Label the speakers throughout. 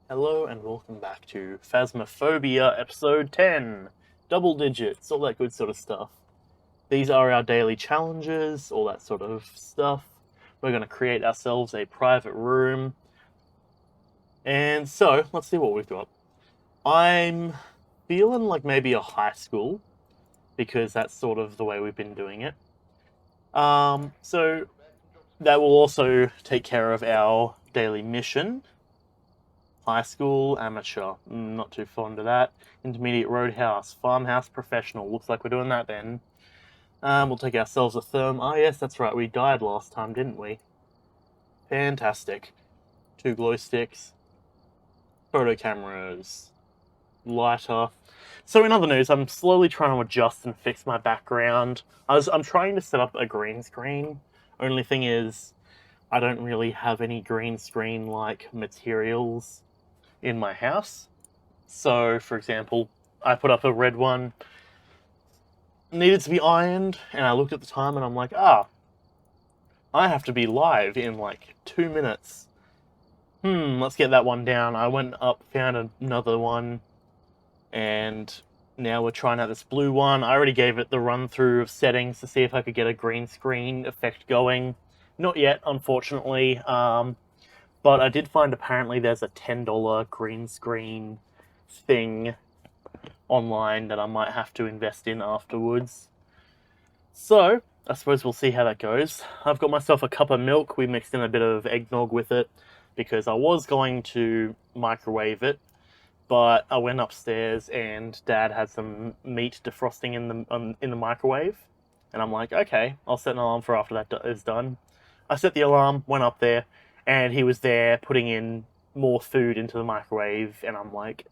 Speaker 1: Hello and welcome back to Phasmophobia episode 10. Double digits, all that good sort of stuff. These are our daily challenges, all that sort of stuff. We're going to create ourselves a private room. And so, let's see what we've got. I'm feeling like maybe a high school, because that's sort of the way we've been doing it. So that will also take care of our daily mission. High school, amateur, not too fond of that. Intermediate, roadhouse, farmhouse, professional. Looks like we're doing that then. We'll take ourselves a therm. Oh yes, that's right, we died last time, didn't we? Fantastic. 2 glow sticks, photo cameras, lighter. So in other news, I'm slowly trying to adjust and fix my background. I'm trying to set up a green screen. Only thing is, I don't really have any green screen like materials in my house. So, for example, I put up a red one, needed to be ironed, and I looked at the time and I'm like, I have to be live in like 2 minutes. Let's get that one down. I went up, found another one, and now we're trying out this blue one. I already gave it the run through of settings to see if I could get a green screen effect going. Not yet, unfortunately. But I did find apparently there's a $10 green screen thing online that I might have to invest in afterwards. So, I suppose we'll see how that goes. I've got myself a cup of milk. We mixed in a bit of eggnog with it because I was going to microwave it, but I went upstairs and Dad had some meat defrosting in the microwave, and I'm like, okay, I'll set an alarm for after that is done. I set the alarm, went up there, and he was there putting in more food into the microwave, and I'm like,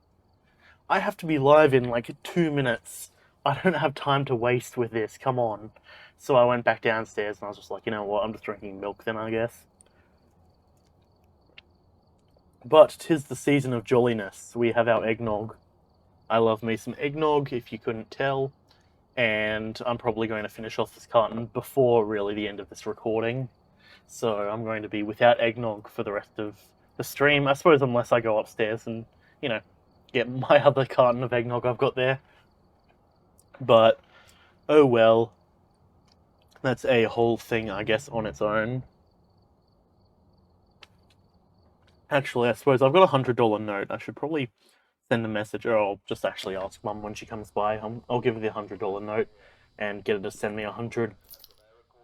Speaker 1: I have to be live in like 2 minutes. I don't have time to waste with this. Come on. So I went back downstairs and I was just like, you know what? I'm just drinking milk then, I guess. But 'tis the season of jolliness. We have our eggnog. I love me some eggnog, if you couldn't tell. And I'm probably going to finish off this carton before really the end of this recording. So I'm going to be without eggnog for the rest of the stream. I suppose unless I go upstairs and, you know, get my other carton of eggnog I've got there. But, oh well. That's a whole thing, I guess, on its own. Actually, I suppose I've got a $100 note. I should probably send a message, or I'll just actually ask Mum when she comes by. I'll give her the $100 note and get her to send me 100,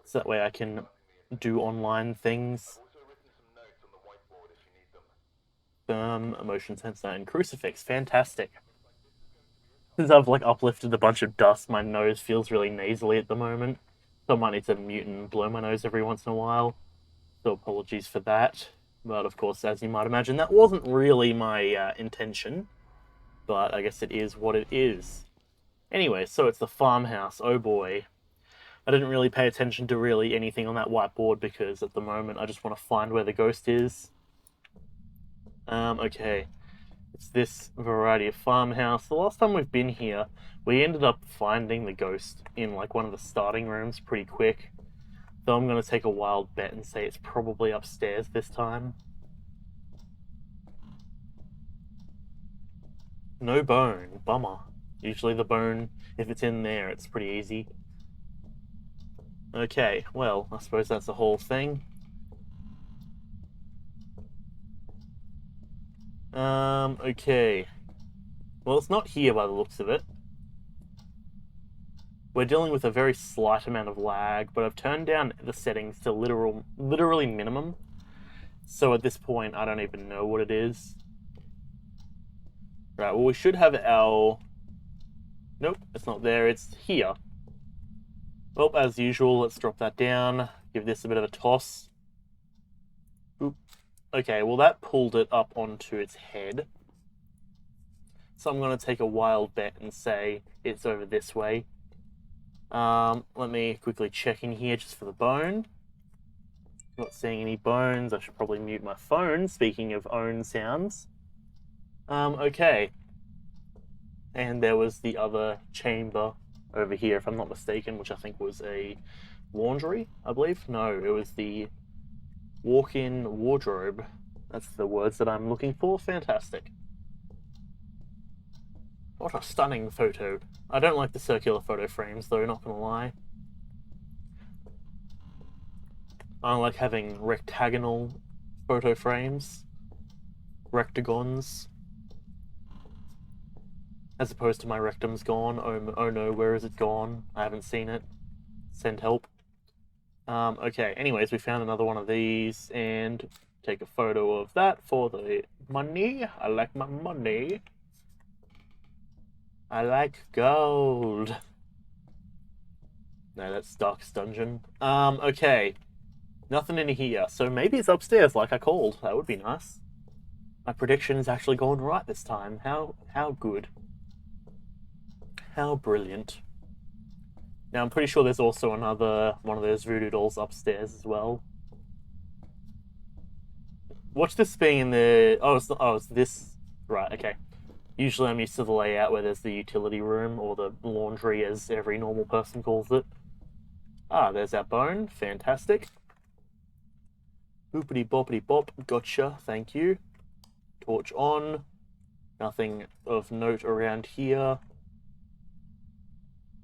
Speaker 1: so that way I can do online things. Emotion sensor and crucifix, fantastic. Since I've like uplifted a bunch of dust, my nose feels really nasally at the moment, so I might need to mute and blow my nose every once in a while. So apologies for that. But of course, as you might imagine, that wasn't really my intention. But I guess it is what it is. Anyway, so it's the farmhouse. Oh boy. I didn't really pay attention to really anything on that whiteboard because at the moment I just want to find where the ghost is. Okay. It's this variety of farmhouse. The last time we've been here, we ended up finding the ghost in like one of the starting rooms pretty quick. So I'm going to take a wild bet and say it's probably upstairs this time. No bone. Bummer. Usually the bone, if it's in there, it's pretty easy. Okay, well, I suppose that's the whole thing. Okay. Well, it's not here by the looks of it. We're dealing with a very slight amount of lag, but I've turned down the settings to literally minimum. So at this point, I don't even know what it is. Right, well, we should have our... Nope, it's not there, it's here. Well, as usual, let's drop that down. Give this a bit of a toss. Oop. Okay, well, that pulled it up onto its head. So I'm going to take a wild bet and say it's over this way. Let me quickly check in here just for the bone. Not seeing any bones. I should probably mute my phone, speaking of own sounds. Okay. And there was the other chamber over here, if I'm not mistaken, which I think was a laundry, I believe. No, it was the walk-in wardrobe. That's the words that I'm looking for. Fantastic. What a stunning photo. I don't like the circular photo frames, though, not gonna lie. I like having rectagonal photo frames. Rectagons. As opposed to my rectum's gone. Oh no, where is it gone? I haven't seen it. Send help. Okay, anyways, we found another one of these, and take a photo of that for the money. I like my money. I like gold. No, that's Darkest Dungeon. Okay. Nothing in here, so maybe it's upstairs like I called. That would be nice. My prediction is actually going right this time. How good. How brilliant. Now, I'm pretty sure there's also another one of those voodoo dolls upstairs as well. Watch this being in the... it's this... Right, okay. Usually I'm used to the layout where there's the utility room, or the laundry as every normal person calls it. Ah, there's our bone. Fantastic. Boopity boppity bop. Gotcha, thank you. Torch on. Nothing of note around here.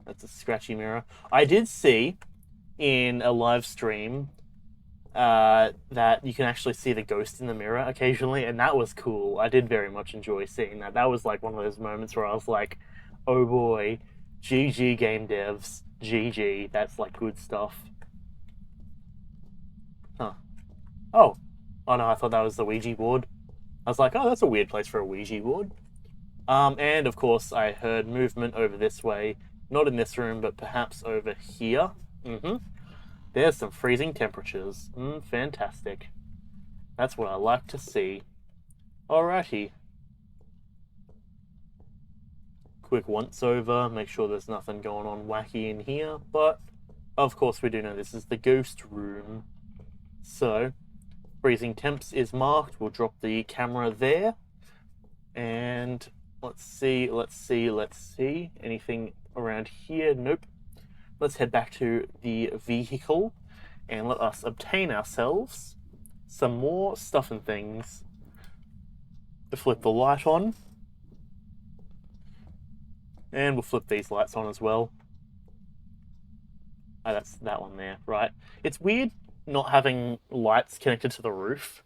Speaker 1: That's a scratchy mirror. I did see in a live stream that you can actually see the ghost in the mirror occasionally, and that was cool. I did very much enjoy seeing that. That was like one of those moments where I was like, oh boy, GG game devs, GG, that's like good stuff. Huh. Oh no, I thought that was the Ouija board. I was like, oh, that's a weird place for a Ouija board. And of course I heard movement over this way. Not in this room, but perhaps over here. There's some freezing temperatures. Fantastic. That's what I like to see. Alrighty. Quick once over, make sure there's nothing going on wacky in here, but of course we do know this is the ghost room. So, freezing temps is marked. We'll drop the camera there. And let's see. Anything around here? Nope. Let's head back to the vehicle and let us obtain ourselves some more stuff and things. To flip the light on. And we'll flip these lights on as well. Oh, that's that one there, right. It's weird not having lights connected to the roof.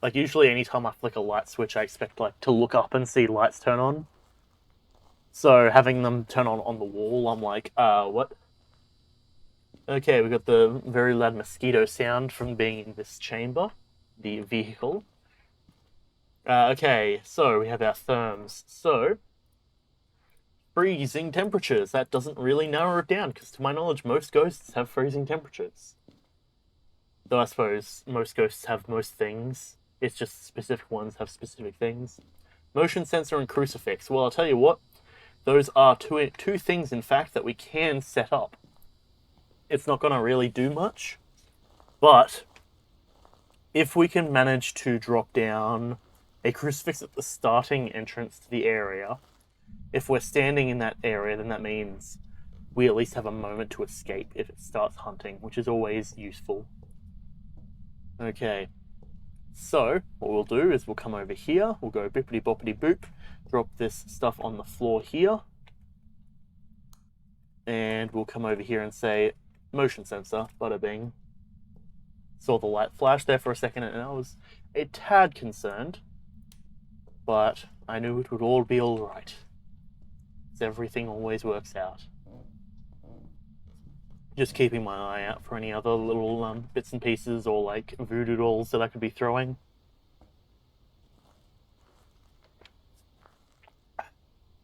Speaker 1: Like, usually anytime I flick a light switch, I expect, like, to look up and see lights turn on. So, having them turn on the wall, I'm like, what? Okay, we got the very loud mosquito sound from being in this chamber. The vehicle. Okay, so we have our therms. So, freezing temperatures. That doesn't really narrow it down, because to my knowledge, most ghosts have freezing temperatures. Though I suppose most ghosts have most things. It's just specific ones have specific things. Motion sensor and crucifix. Well, I'll tell you what. Those are two things, in fact, that we can set up. It's not going to really do much. But if we can manage to drop down a crucifix at the starting entrance to the area, if we're standing in that area, then that means we at least have a moment to escape if it starts hunting, which is always useful. Okay. So, what we'll do is we'll come over here, we'll go bippity boppity boop, drop this stuff on the floor here, and we'll come over here and say, motion sensor, bada bing. Saw the light flash there for a second and I was a tad concerned, but I knew it would all be alright. Everything always works out. Just keeping my eye out for any other little bits and pieces or like voodoo dolls that I could be throwing.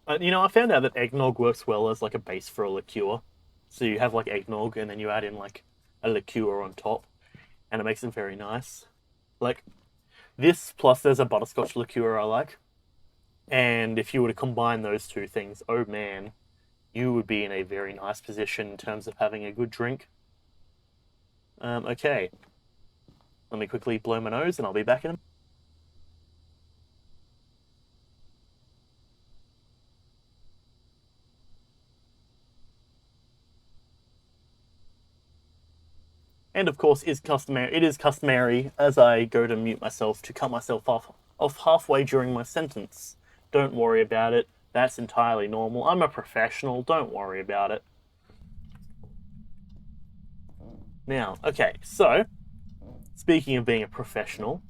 Speaker 1: I found out that eggnog works well as like a base for a liqueur. So you have like eggnog and then you add in like a liqueur on top, and it makes it very nice. Like this, plus there's a butterscotch liqueur I like. And if you were to combine those two things, oh man, you would be in a very nice position in terms of having a good drink. Okay. Let me quickly blow my nose and I'll be back in a... And of course, it is customary as I go to mute myself to cut myself off halfway during my sentence. Don't worry about it. That's entirely normal. I'm a professional. Don't worry about it. Now, okay, so, speaking of being a professional,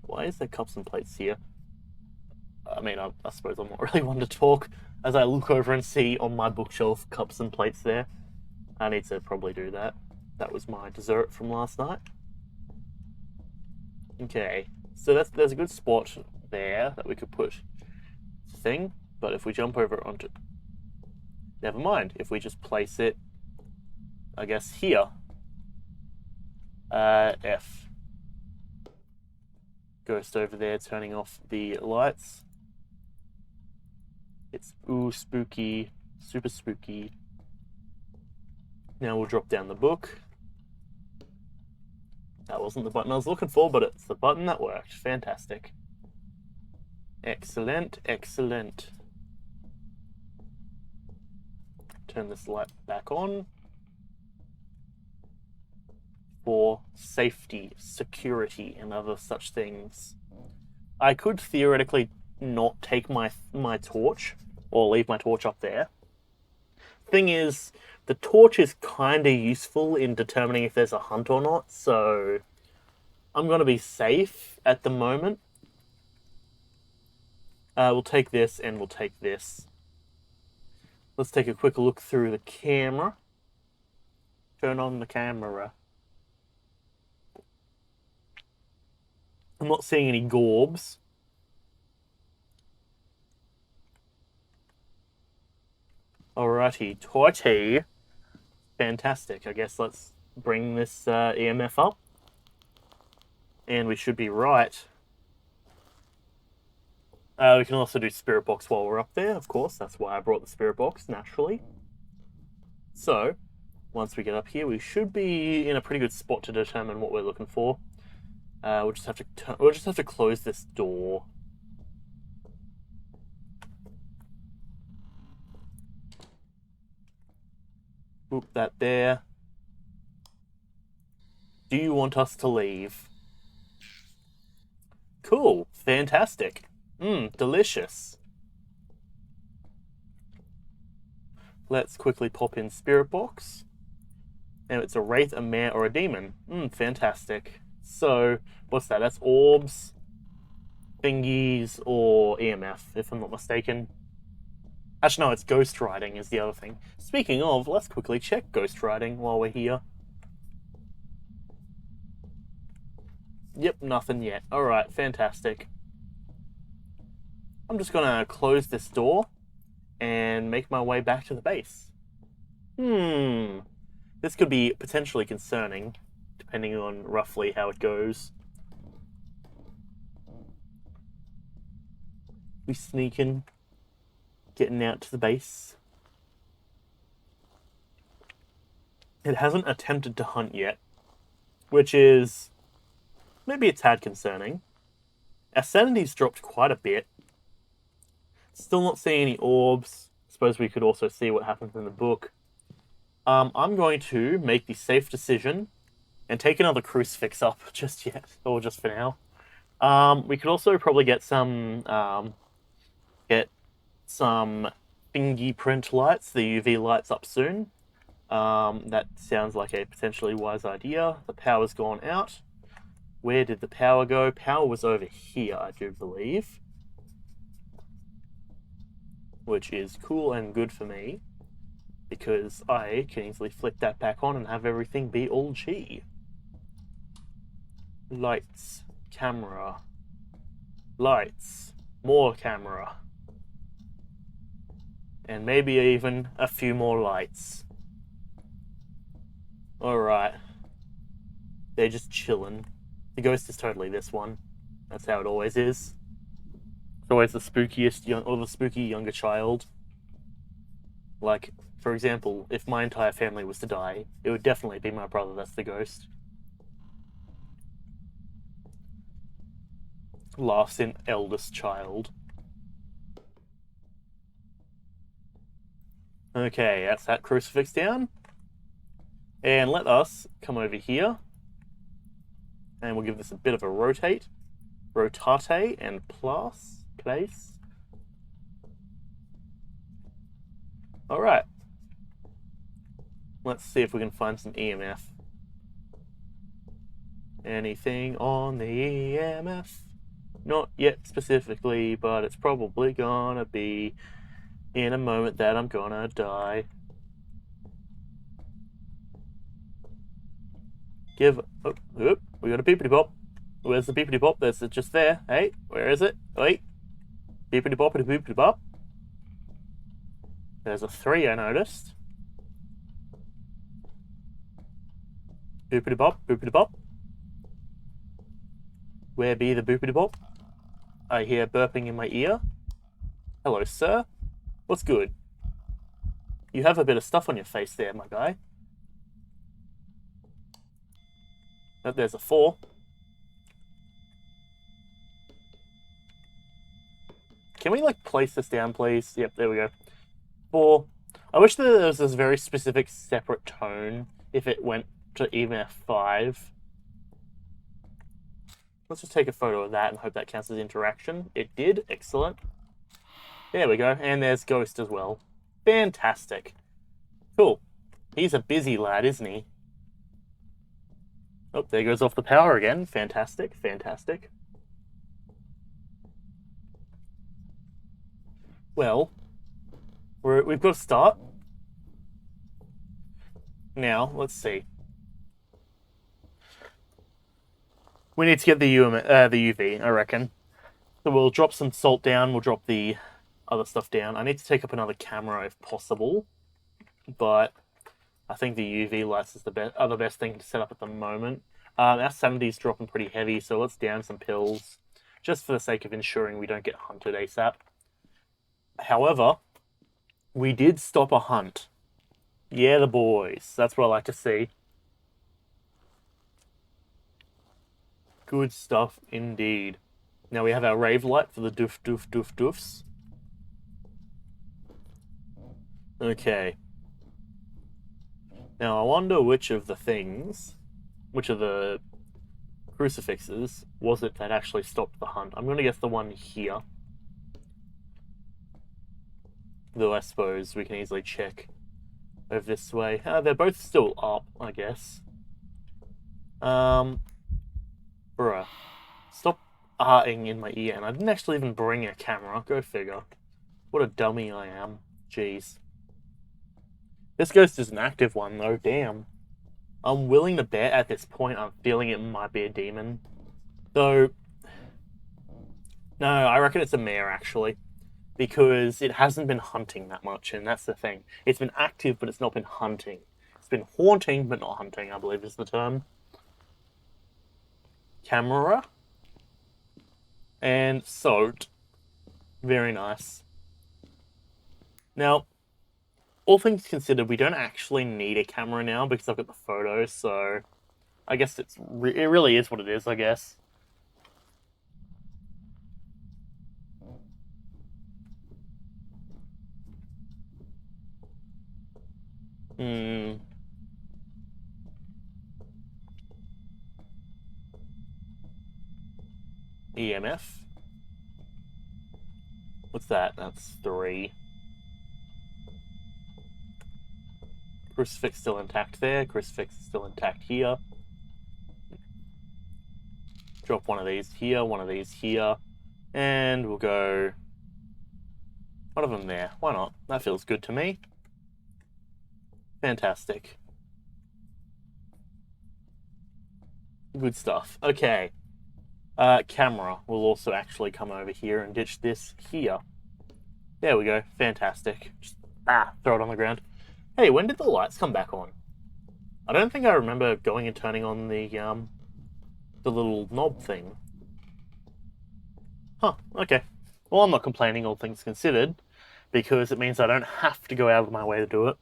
Speaker 1: why is there cups and plates here? I mean, I suppose I'm not really one to talk as I look over and see on my bookshelf cups and plates there. I need to probably do that. That was my dessert from last night. Okay, so there's a good spot there that we could put the thing, but if we jump over onto... Never mind, if we just place it, I guess, here. F. Ghost over there turning off the lights. It's spooky, super spooky. Now we'll drop down the book. That wasn't the button I was looking for, but it's the button that worked. Fantastic. Excellent, excellent. Turn this light back on. For safety, security, and other such things. I could theoretically not take my torch, or leave my torch up there. Thing is, the torch is kind of useful in determining if there's a hunt or not, so I'm going to be safe at the moment. We'll take this, and we'll take this. Let's take a quick look through the camera. Turn on the camera. I'm not seeing any gorbs. Alrighty, torty. Fantastic. I guess let's bring this EMF up. And we should be right. We can also do spirit box while we're up there, of course. That's why I brought the spirit box, naturally. So, once we get up here, we should be in a pretty good spot to determine what we're looking for. We'll just have to close this door. Boop that there. Do you want us to leave? Cool. Fantastic. Delicious. Let's quickly pop in spirit box. And it's a wraith, a mare, or a demon. Fantastic. So, what's that? That's orbs, thingies, or EMF, if I'm not mistaken. Actually, no, it's ghost riding is the other thing. Speaking of, let's quickly check ghost riding while we're here. Yep, nothing yet. Alright, fantastic. I'm just gonna close this door and make my way back to the base. This could be potentially concerning, depending on roughly how it goes. We sneaking, getting out to the base. It hasn't attempted to hunt yet, which is maybe a tad concerning. Our sanity's dropped quite a bit. Still not seeing any orbs. Suppose we could also see what happens in the book. I'm going to make the safe decision and take another crucifix up just yet, or just for now. We could also probably get some thingy print lights, the UV lights up soon. That sounds like a potentially wise idea. The power's gone out. Where did the power go? Power was over here, I do believe. Which is cool and good for me, because I can easily flick that back on and have everything be all G. Lights, camera, lights, more camera, and maybe even a few more lights. Alright. They're just chilling. The ghost is totally this one. That's how it always is. It's always the spookiest or the spooky younger child. Like, for example, if my entire family was to die, it would definitely be my brother that's the ghost. Laughs in eldest child. Okay, that's that crucifix down. And let us come over here. And we'll give this a bit of a rotate. Rotate and place. Alright. Let's see if we can find some EMF. Anything on the EMF? Not yet specifically, but it's probably gonna be in a moment that I'm gonna die. Oh, we got a beepity pop. Where's the beepity pop? There's it just there. Hey, where is it? Wait. Beepity poppity beepity pop. There's a 3 I noticed. Boopity bop, boopity bop. Where be the boopity bop? I hear burping in my ear. Hello, sir. What's good? You have a bit of stuff on your face there, my guy. Oh, there's a 4. Can we, like, place this down, please? Yep, there we go. 4. I wish there was this very specific separate tone if it went to EMF 5. Let's just take a photo of that and hope that counts as interaction. It did. Excellent. There we go. And there's Ghost as well. Fantastic. Cool. He's a busy lad, isn't he? Oh, there goes off the power again. Fantastic. Fantastic. Well, we've got to start. Now, let's see. We need to get the UV, I reckon. So we'll drop some salt down. We'll drop the other stuff down. I need to take up another camera if possible. But I think the UV lights is the best thing to set up at the moment. Our sanity's dropping pretty heavy, so let's down some pills. Just for the sake of ensuring we don't get hunted ASAP. However, we did stop a hunt. Yeah, the boys. That's what I like to see. Good stuff indeed. Now we have our rave light for the doof doof doof doofs. Okay. Now I wonder which of the crucifixes was it that actually stopped the hunt. I'm going to guess the one here. Though I suppose we can easily check over this way. They're both still up, I guess. Bruh. Stop arting in my ear. And I didn't actually even bring a camera. Go figure. What a dummy I am. Jeez. This ghost is an active one, though. Damn. I'm willing to bet at this point I'm feeling it might be a demon. Though... No, I reckon it's a mare, actually. Because it hasn't been hunting that much, and that's the thing. It's been active, but it's not been hunting. It's been haunting, but not hunting, I believe is the term. Camera. And salt. Very nice. Now, all things considered, we don't actually need a camera now because I've got the photos, so I guess it really is what it is, I guess. EMF. What's that? That's 3. Crucifix still intact there. Crucifix still intact here. Drop one of these here, one of these here. And we'll go... one of them there. Why not? That feels good to me. Fantastic. Good stuff. Okay. Camera will also actually come over here and ditch this here. There we go. Fantastic. Just, throw it on the ground. Hey, when did the lights come back on? I don't think I remember going and turning on the little knob thing. Huh, okay. Well, I'm not complaining, all things considered, because it means I don't have to go out of my way to do it.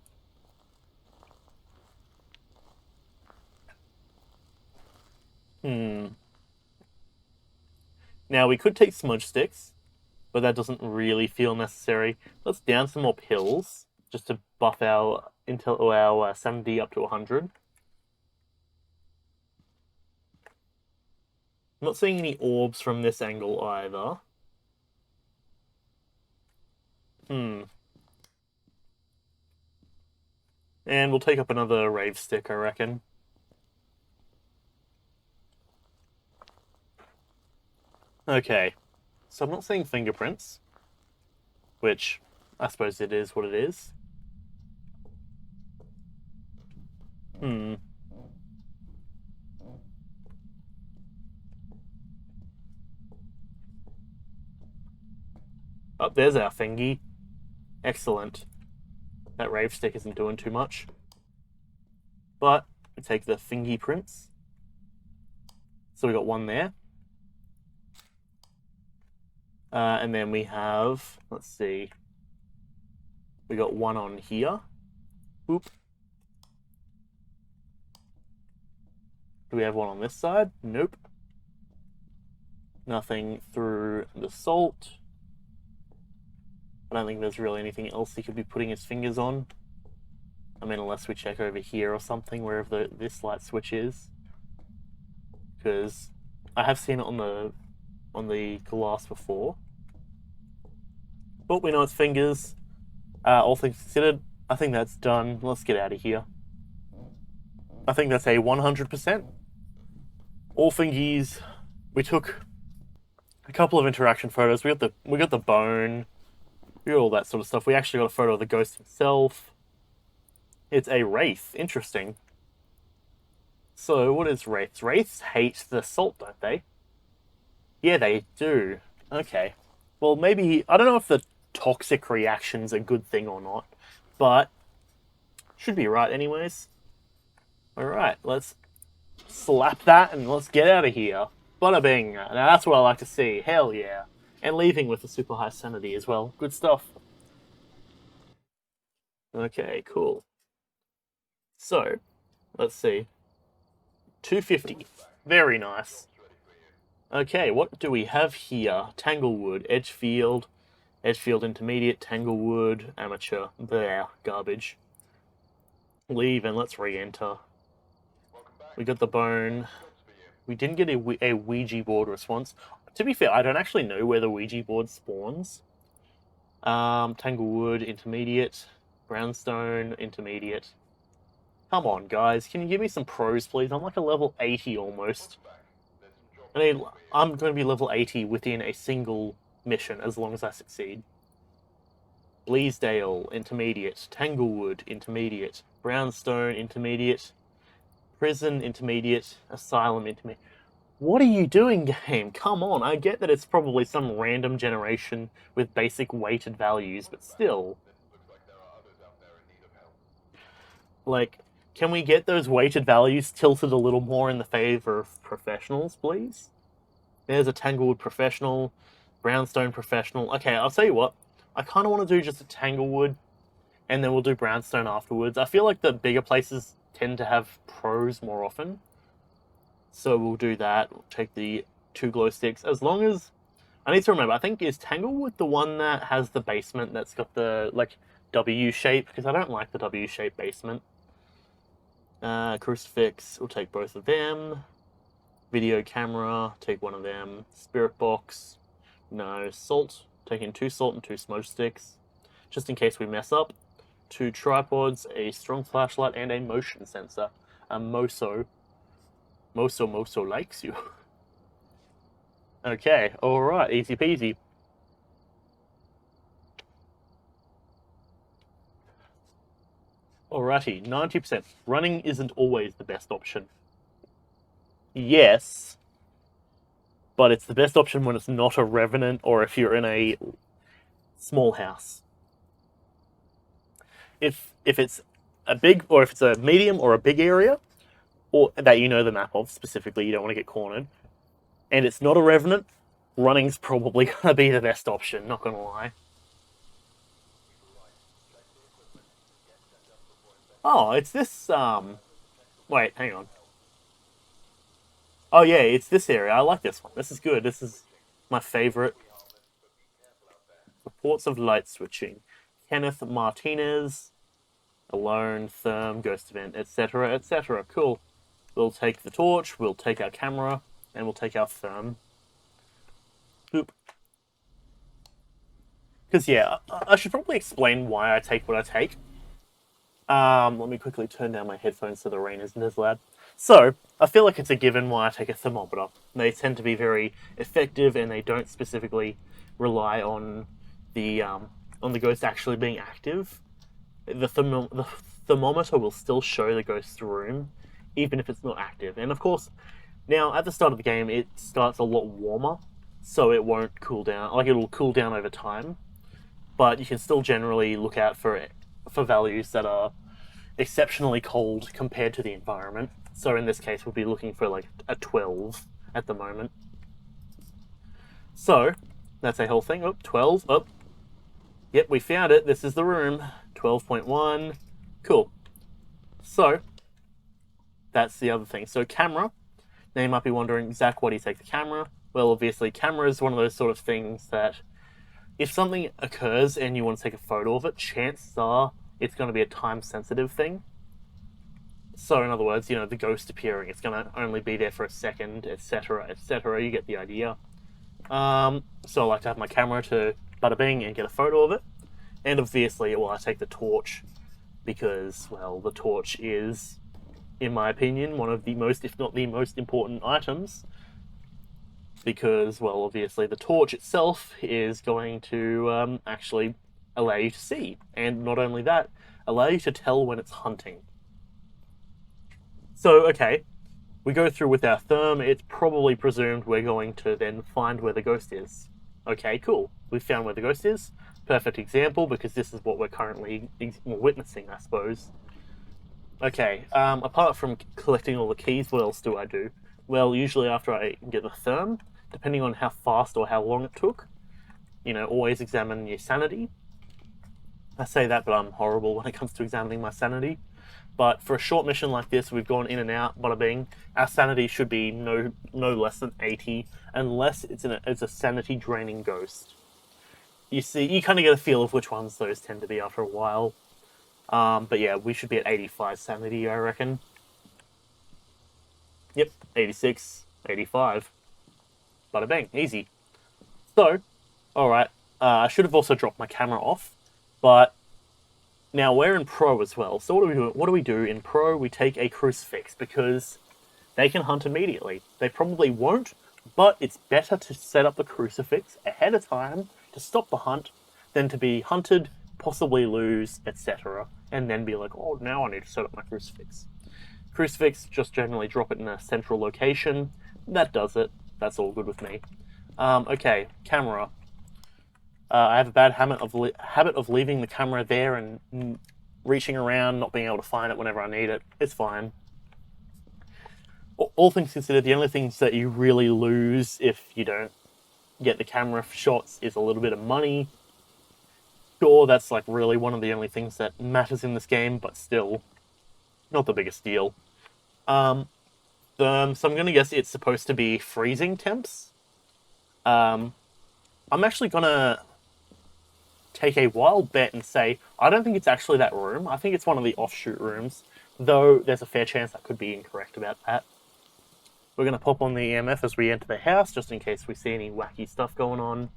Speaker 1: Now, we could take smudge sticks, but that doesn't really feel necessary. Let's down some more pills, just to buff our sanity up to 100. not seeing any orbs from this angle either. And we'll take up another rave stick, I reckon. Okay, so I'm not seeing fingerprints, which I suppose it is what it is. Oh, there's our thingy. Excellent. That rave stick isn't doing too much. But we take the thingy prints. So we got one there. And then we have, let's see, we got one on here. Oop. Do we have one on this side? Nope. Nothing through the salt. I don't think there's really anything else he could be putting his fingers on. I mean, unless we check over here or something, wherever this light switch is. Because I have seen it on the glass before. But we know it's fingers. All things considered, I think that's done. Let's get out of here. I think that's a 100%. All fingies. We took a couple of interaction photos. We got the bone. We got all that sort of stuff. We actually got a photo of the ghost himself. It's a wraith. Interesting. So, what is wraiths? Wraiths hate the salt, don't they? Yeah, they do. Okay. Well, maybe... I don't know if the toxic reaction's a good thing or not, but should be right anyways. Alright, let's slap that and let's get out of here. Bada bing. Now that's what I like to see. Hell yeah. And leaving with a super high sanity as well. Good stuff. Okay, cool. So, let's see. 250. Very nice. Okay, what do we have here? Tanglewood, Edgefield, Edgefield Intermediate, Tanglewood, Amateur. There, garbage. Leave and let's re-enter. We got the bone. We didn't get a Ouija board response. To be fair, I don't actually know where the Ouija board spawns. Tanglewood, Intermediate. Brownstone, Intermediate. Come on, guys. Can you give me some pros, please? I'm like a level 80 almost. I'm going to be level 80 within a single mission, as long as I succeed. Bleasdale, Intermediate. Tanglewood, Intermediate. Brownstone, Intermediate. Prison, Intermediate. Asylum, Intermediate. What are you doing, game? Come on, I get that it's probably some random generation with basic weighted values, but still. Like, can we get those weighted values tilted a little more in the favor of professionals, please? There's a Tanglewood professional, Brownstone professional. Okay, I'll tell you what. I kind of want to do just a Tanglewood, and then we'll do Brownstone afterwards. I feel like the bigger places tend to have pros more often. So we'll do that. We'll take the 2 glow sticks. As long as... I need to remember, I think, is Tanglewood the one that has the basement that's got the, like, W shape? Because I don't like the W shape basement. Crucifix, we'll take both of them. Video camera, take one of them. Spirit box, no. Salt, taking 2 salt and 2 smoke sticks, just in case we mess up. 2 tripods, a strong flashlight, and a motion sensor. Moso likes you. Okay, alright, easy peasy. Alrighty, 90%. Running isn't always the best option. Yes, but it's the best option when it's not a revenant or if you're in a small house. If it's a big, or if it's a medium or a big area, or that you know the map of specifically, you don't want to get cornered, and it's not a revenant, running's probably going to be the best option, not going to lie. Oh, it's this, wait, hang on. Oh yeah, it's this area. I like this one. This is good. This is my favorite. Reports of light switching. Kenneth Martinez. Alone, Therm, Ghost Event, etc., etc. Cool. We'll take the torch. We'll take our camera. and we'll take our therm. Oop. Because, yeah, I should probably explain why I take what I take. Let me quickly turn down my headphones so the rain isn't as loud. So, I feel like it's a given why I take a thermometer. They tend to be very effective, and they don't specifically rely on the ghost actually being active. The thermometer will still show the ghost's room, even if it's not active. And of course, now at the start of the game, it starts a lot warmer, so it won't cool down. Like, it'll cool down over time, but you can still generally look out for values that are exceptionally cold compared to the environment. So in this case, we'll be looking for like a 12 at the moment. So that's a whole thing. Oh, 12. Oh, yep, we found it. This is the room. 12.1. Cool. So that's the other thing. So camera. Now you might be wondering, Zach, why do you take the camera? Well, obviously, camera is one of those sort of things that if something occurs and you want to take a photo of it, chances are it's going to be a time-sensitive thing. So, in other words, you know, the ghost appearing, it's going to only be there for a second, etc., etc. You get the idea. So I like to have my camera to bada bing and get a photo of it. And obviously, well, I take the torch because, well, the torch is, in my opinion, one of the most, if not the most important items. Because, well, obviously the torch itself is going to actually allow you to see. And not only that, allow you to tell when it's hunting. So, okay, we go through with our therm, it's probably presumed we're going to then find where the ghost is. Okay, cool. We've found where the ghost is. Perfect example, because this is what we're currently witnessing, I suppose. Okay, apart from collecting all the keys, what else do I do? Well, usually after I get the therm, depending on how fast or how long it took, you know, always examine your sanity. I say that, but I'm horrible when it comes to examining my sanity. But for a short mission like this, we've gone in and out, bada bing. Our sanity should be no less than 80, unless it's a sanity draining ghost. You see, you kind of get a feel of which ones those tend to be after a while. But yeah, we should be at 85 sanity, I reckon. Yep, 86, 85. Bada bang, easy. So, alright, I should have also dropped my camera off, but now we're in Pro as well. So what do we do in Pro? We take a crucifix because they can hunt immediately. They probably won't, but it's better to set up the crucifix ahead of time to stop the hunt than to be hunted, possibly lose, etc. And then be like, oh, now I need to set up my crucifix. Crucifix, just generally drop it in a central location. That does it. That's all good with me. Okay, camera. I have a bad habit of leaving the camera there and reaching around, not being able to find it whenever I need it. It's fine. All things considered, the only things that you really lose if you don't get the camera shots is a little bit of money. Sure, that's like really one of the only things that matters in this game, but still, not the biggest deal. So I'm going to guess it's supposed to be freezing temps. I'm actually going to take a wild bet and say, I don't think it's actually that room. I think it's one of the offshoot rooms, though there's a fair chance I could be incorrect about that. We're going to pop on the EMF as we enter the house, just in case we see any wacky stuff going on.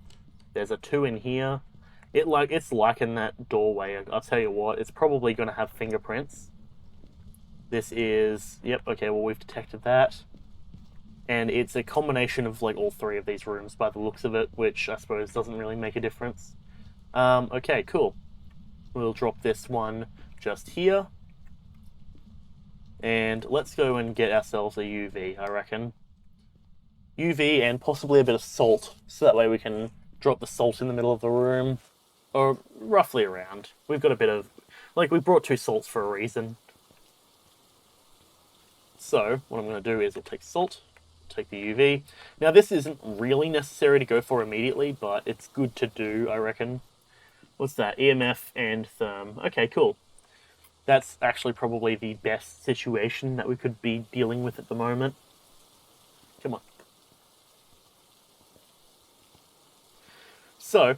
Speaker 1: There's a 2 in here. It's like in that doorway. I'll tell you what, it's probably going to have fingerprints. This is... Yep, okay, well, we've detected that. And it's a combination of, like, all 3 of these rooms by the looks of it, which I suppose doesn't really make a difference. Okay, cool. We'll drop this one just here. And let's go and get ourselves a UV, I reckon. UV and possibly a bit of salt, so that way we can drop the salt in the middle of the room. Or roughly around. We've got a bit of... Like, we brought 2 salts for a reason. So, what I'm going to do is I'll take salt, take the UV. Now, this isn't really necessary to go for immediately, but it's good to do, I reckon. What's that? EMF and therm. Okay, cool. That's actually probably the best situation that we could be dealing with at the moment. Come on. So,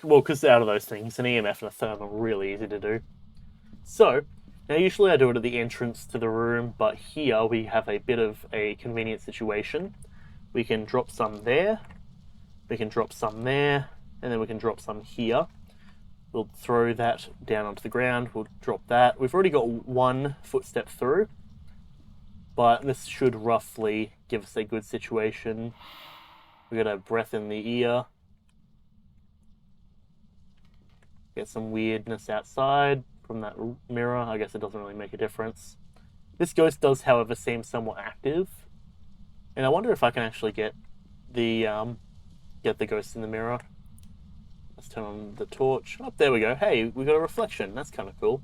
Speaker 1: well, because out of those things, an EMF and a therm are really easy to do. So, now usually I do it at the entrance to the room, but here we have a bit of a convenient situation. We can drop some there. We can drop some there. And then we can drop some here. We'll throw that down onto the ground. We'll drop that. We've already got one footstep through. But this should roughly give us a good situation. We got a breath in the ear. Get some weirdness outside from that mirror. I guess it doesn't really make a difference. This ghost does, however, seem somewhat active. And I wonder if I can actually get the ghost in the mirror. Let's turn on the torch. Oh, there we go. Hey, we got a reflection. That's kind of cool.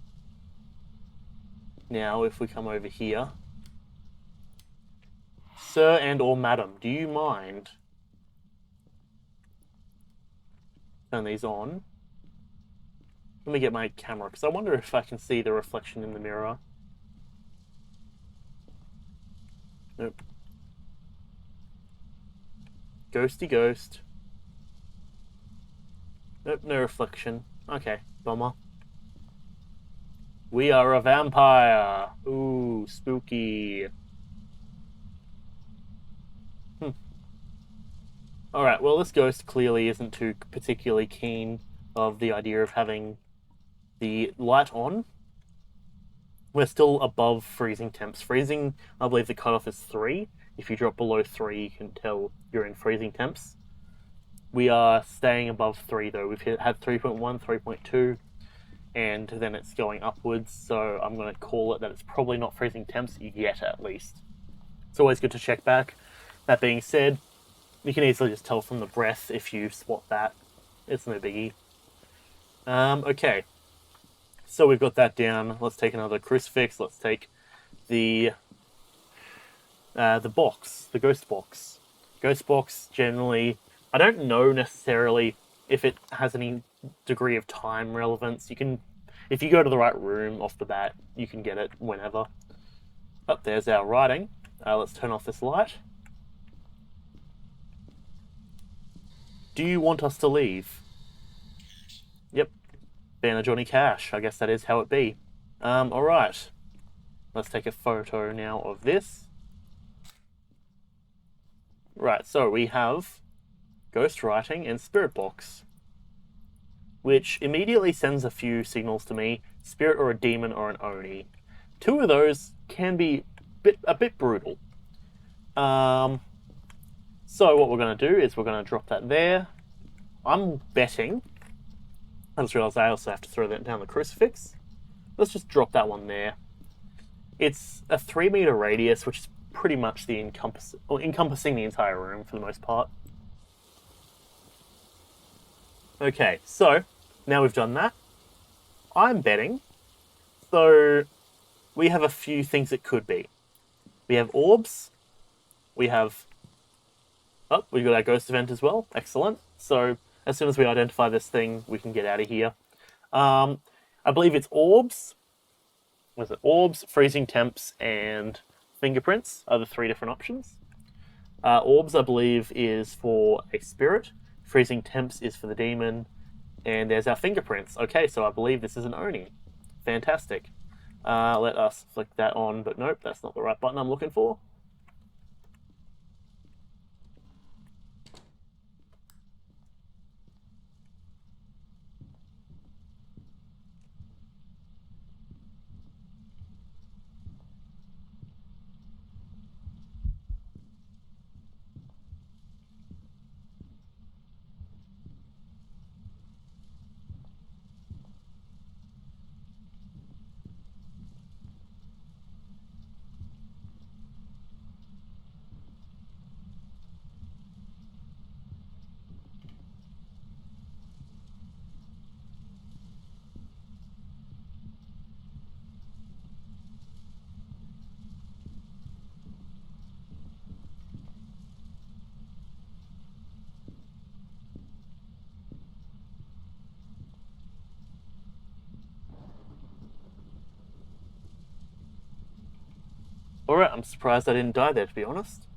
Speaker 1: Now, if we come over here. Sir and or madam, do you mind? Turn these on. Let me get my camera, because I wonder if I can see the reflection in the mirror. Nope. Ghosty ghost. Nope, no reflection. Okay, bummer. We are a vampire. Ooh, spooky. Alright, well, this ghost clearly isn't too particularly keen of the idea of having the light on. We're still above freezing temps. Freezing, I believe the cutoff is 3. If you drop below 3, you can tell you're in freezing temps. We are staying above 3 though. We've had 3.1, 3.2, and then it's going upwards, so I'm going to call it that it's probably not freezing temps yet, at least. It's always good to check back. That being said, you can easily just tell from the breath if you swap that. It's no biggie. Okay. So we've got that down. Let's take another crucifix. Let's take the box, the ghost box. Ghost box, generally, I don't know necessarily if it has any degree of time relevance. You can, if you go to the right room off the bat, you can get it whenever. Oh, there's our writing. Let's turn off this light. Do you want us to leave? Yep. Banner Johnny Cash. I guess that is how it be. Alright. Let's take a photo now of this. Right, so we have ghost writing and spirit box, which immediately sends a few signals to me. Spirit or a demon or an oni. 2 of those can be a bit brutal. So what we're going to do is we're going to drop that there. I'm betting... I just realised I also have to throw that down the crucifix. Let's just drop that one there. It's a 3-meter radius, which is pretty much the encompassing the entire room for the most part. Okay, so now we've done that. I'm betting. So we have a few things it could be. We have orbs. We have... Oh, we've got our ghost event as well. Excellent. So as soon as we identify this thing, we can get out of here. I believe it's orbs. Was it orbs, freezing temps, and fingerprints are the 3 different options. Orbs, I believe, is for a spirit. Freezing temps is for the demon. And there's our fingerprints. Okay, so I believe this is an oni. Fantastic. Let us flick that on, but nope, that's not the right button I'm looking for. Alright, I'm surprised I didn't die there, to be honest.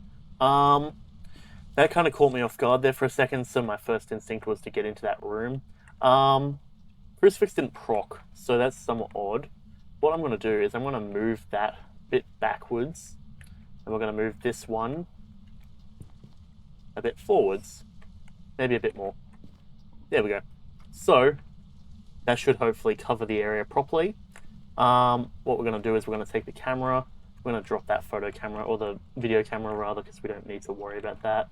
Speaker 1: That kind of caught me off guard there for a second, so my first instinct was to get into that room. Crucifix didn't proc, so that's somewhat odd. What I'm going to do is I'm going to move that bit backwards, and we're going to move this one a bit forwards. Maybe a bit more. There we go. So, that should hopefully cover the area properly. What we're going to do is we're going to take the camera, we're going to drop that photo camera, or the video camera rather, because we don't need to worry about that.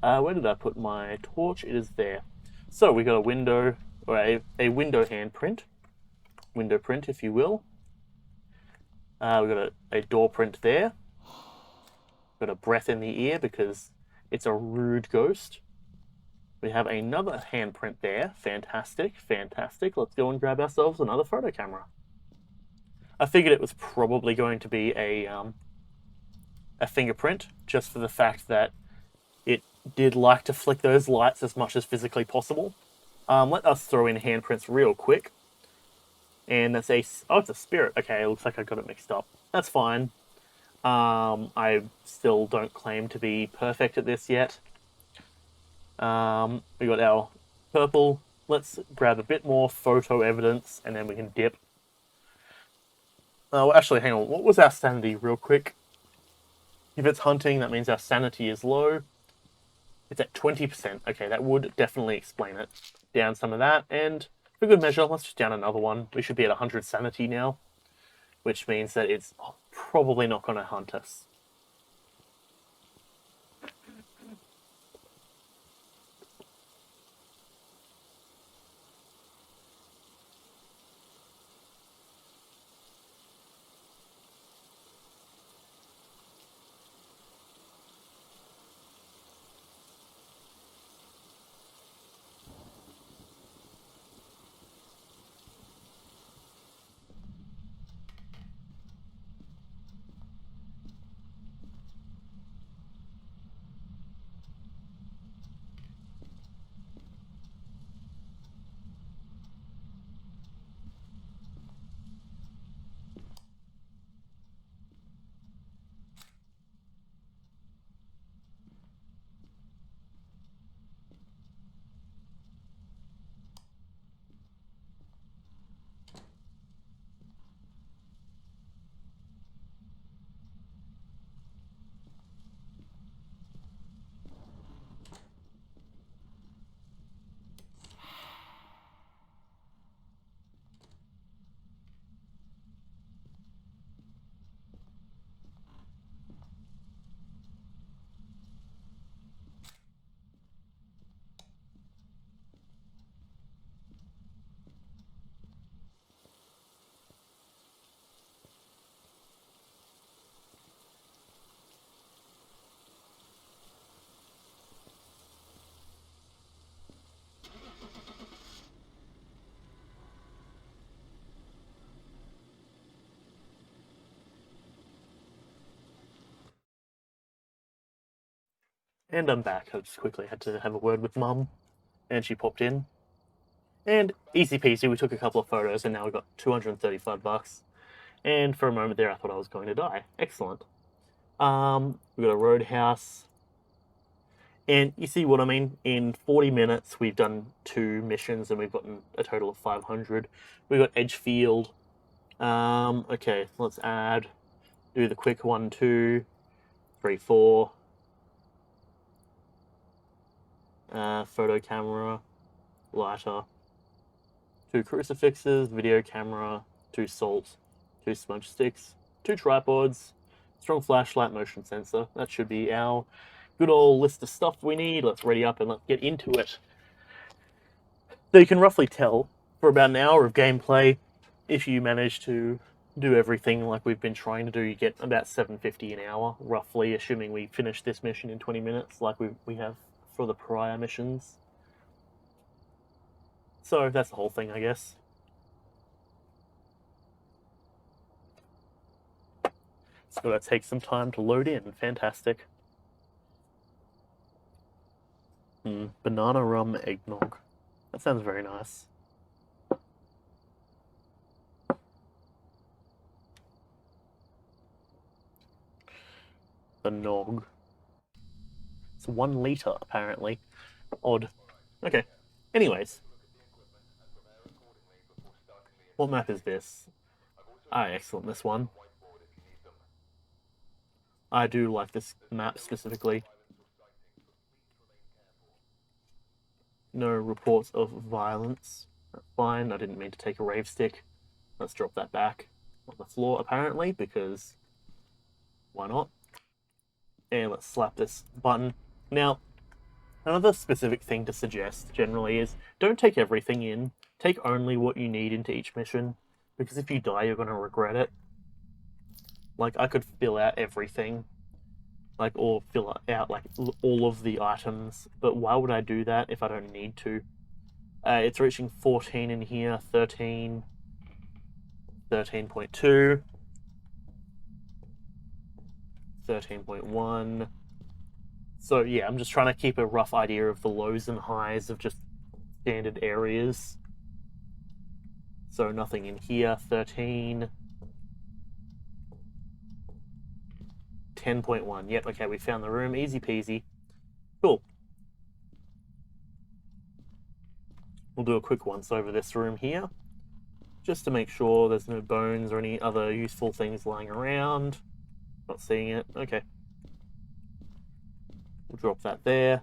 Speaker 1: Where did I put my torch? It is there. So we got a window, or a window handprint, window print if you will. We got a door print there. Got a breath in the ear because it's a rude ghost. We have another handprint there. Fantastic, fantastic. Let's go and grab ourselves another photo camera. I figured it was probably going to be a fingerprint, just for the fact that it did like to flick those lights as much as physically possible. Let us throw in handprints real quick. And that's it's a spirit. Okay, it looks like I got it mixed up. That's fine. I still don't claim to be perfect at this yet. We got our purple. Let's grab a bit more photo evidence, and then we can dip. Oh, actually, hang on. What was our sanity, real quick? If it's hunting, that means our sanity is low. It's at 20%. Okay, that would definitely explain it. Down some of that, and for good measure, let's just down another one. We should be at 100 sanity now, which means that it's probably not going to hunt us. And I'm back. I just quickly had to have a word with Mum, and she popped in. And easy peasy, we took a couple of photos, and now we've got 235 bucks. And for a moment there, I thought I was going to die. Excellent. We've got a roadhouse. And you see what I mean? In 40 minutes, we've done 2 missions, and we've gotten a total of 500. We've got Edgefield. Okay, let's do the quick 1, 2, 3, 4. Photo camera, lighter, 2 crucifixes, video camera, 2 salt, 2 smudge sticks, 2 tripods, strong flashlight, motion sensor. That should be our good old list of stuff we need. Let's ready up and let's get into it. So you can roughly tell for about an hour of gameplay, if you manage to do everything like we've been trying to do, you get about 750 an hour, roughly, assuming we finish this mission in 20 minutes like we have for the prior missions. So that's the whole thing, I guess. It's got to take some time to load in. Fantastic. Banana rum eggnog. That sounds very nice. The nog. It's 1 litre, apparently. Odd. Okay. Anyways. What map is this? Ah, excellent, this one. I do like this map specifically. No reports of violence. That's fine. I didn't mean to take a rave stick. Let's drop that back on the floor, apparently, because why not? And let's slap this button. Now, another specific thing to suggest generally is don't take everything in. Take only what you need into each mission, because if you die, you're going to regret it. Like, I could fill out everything, like, or fill out, like, all of the items, but why would I do that if I don't need to? It's reaching 14 in here, 13, 13.2, 13.1. So yeah, I'm just trying to keep a rough idea of the lows and highs of just standard areas. So nothing in here, 13, 10.1. Yep, okay, we found the room, easy peasy. Cool. We'll do a quick once over this room here, just to make sure there's no bones or any other useful things lying around. Not seeing it, okay. We'll drop that there,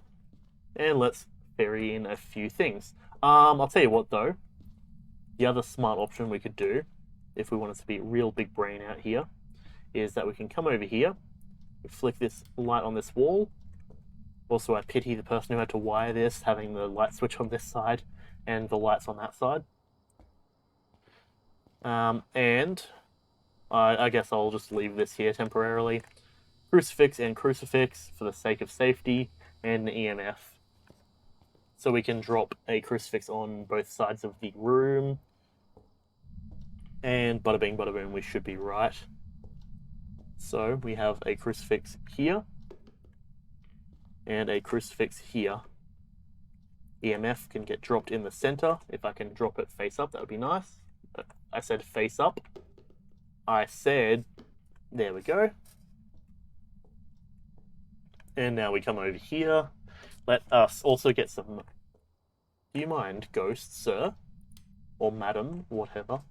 Speaker 1: and let's ferry in a few things. I'll tell you what though, the other smart option we could do, if we wanted to be real big brain out here, is that we can come over here, we flick this light on this wall. Also, I pity the person who had to wire this, having the light switch on this side and the lights on that side. And I guess I'll just leave this here temporarily. Crucifix and crucifix for the sake of safety, and an EMF. So we can drop a crucifix on both sides of the room. And bada bing, bada boom, we should be right. So we have a crucifix here and a crucifix here. EMF can get dropped in the center. If I can drop it face up, that would be nice. I said face up. I said, there we go. And now we come over here. Let us also get some, do you mind, ghost, sir? Or madam, whatever.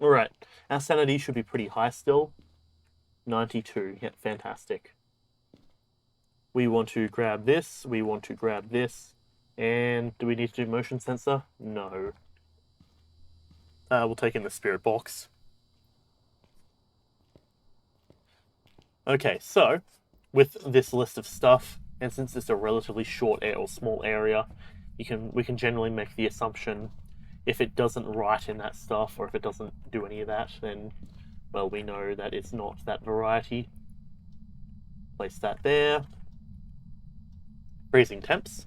Speaker 1: Alright, our sanity should be pretty high still. 92, yeah, fantastic. We want to grab this, we want to grab this, and do we need to do motion sensor? No. We'll take in the spirit box. Okay, so, with this list of stuff, and since it's a relatively short or small area, we can generally make the assumption if it doesn't write in that stuff, or if it doesn't do any of that, then, well, we know that it's not that variety. Place that there. Freezing temps.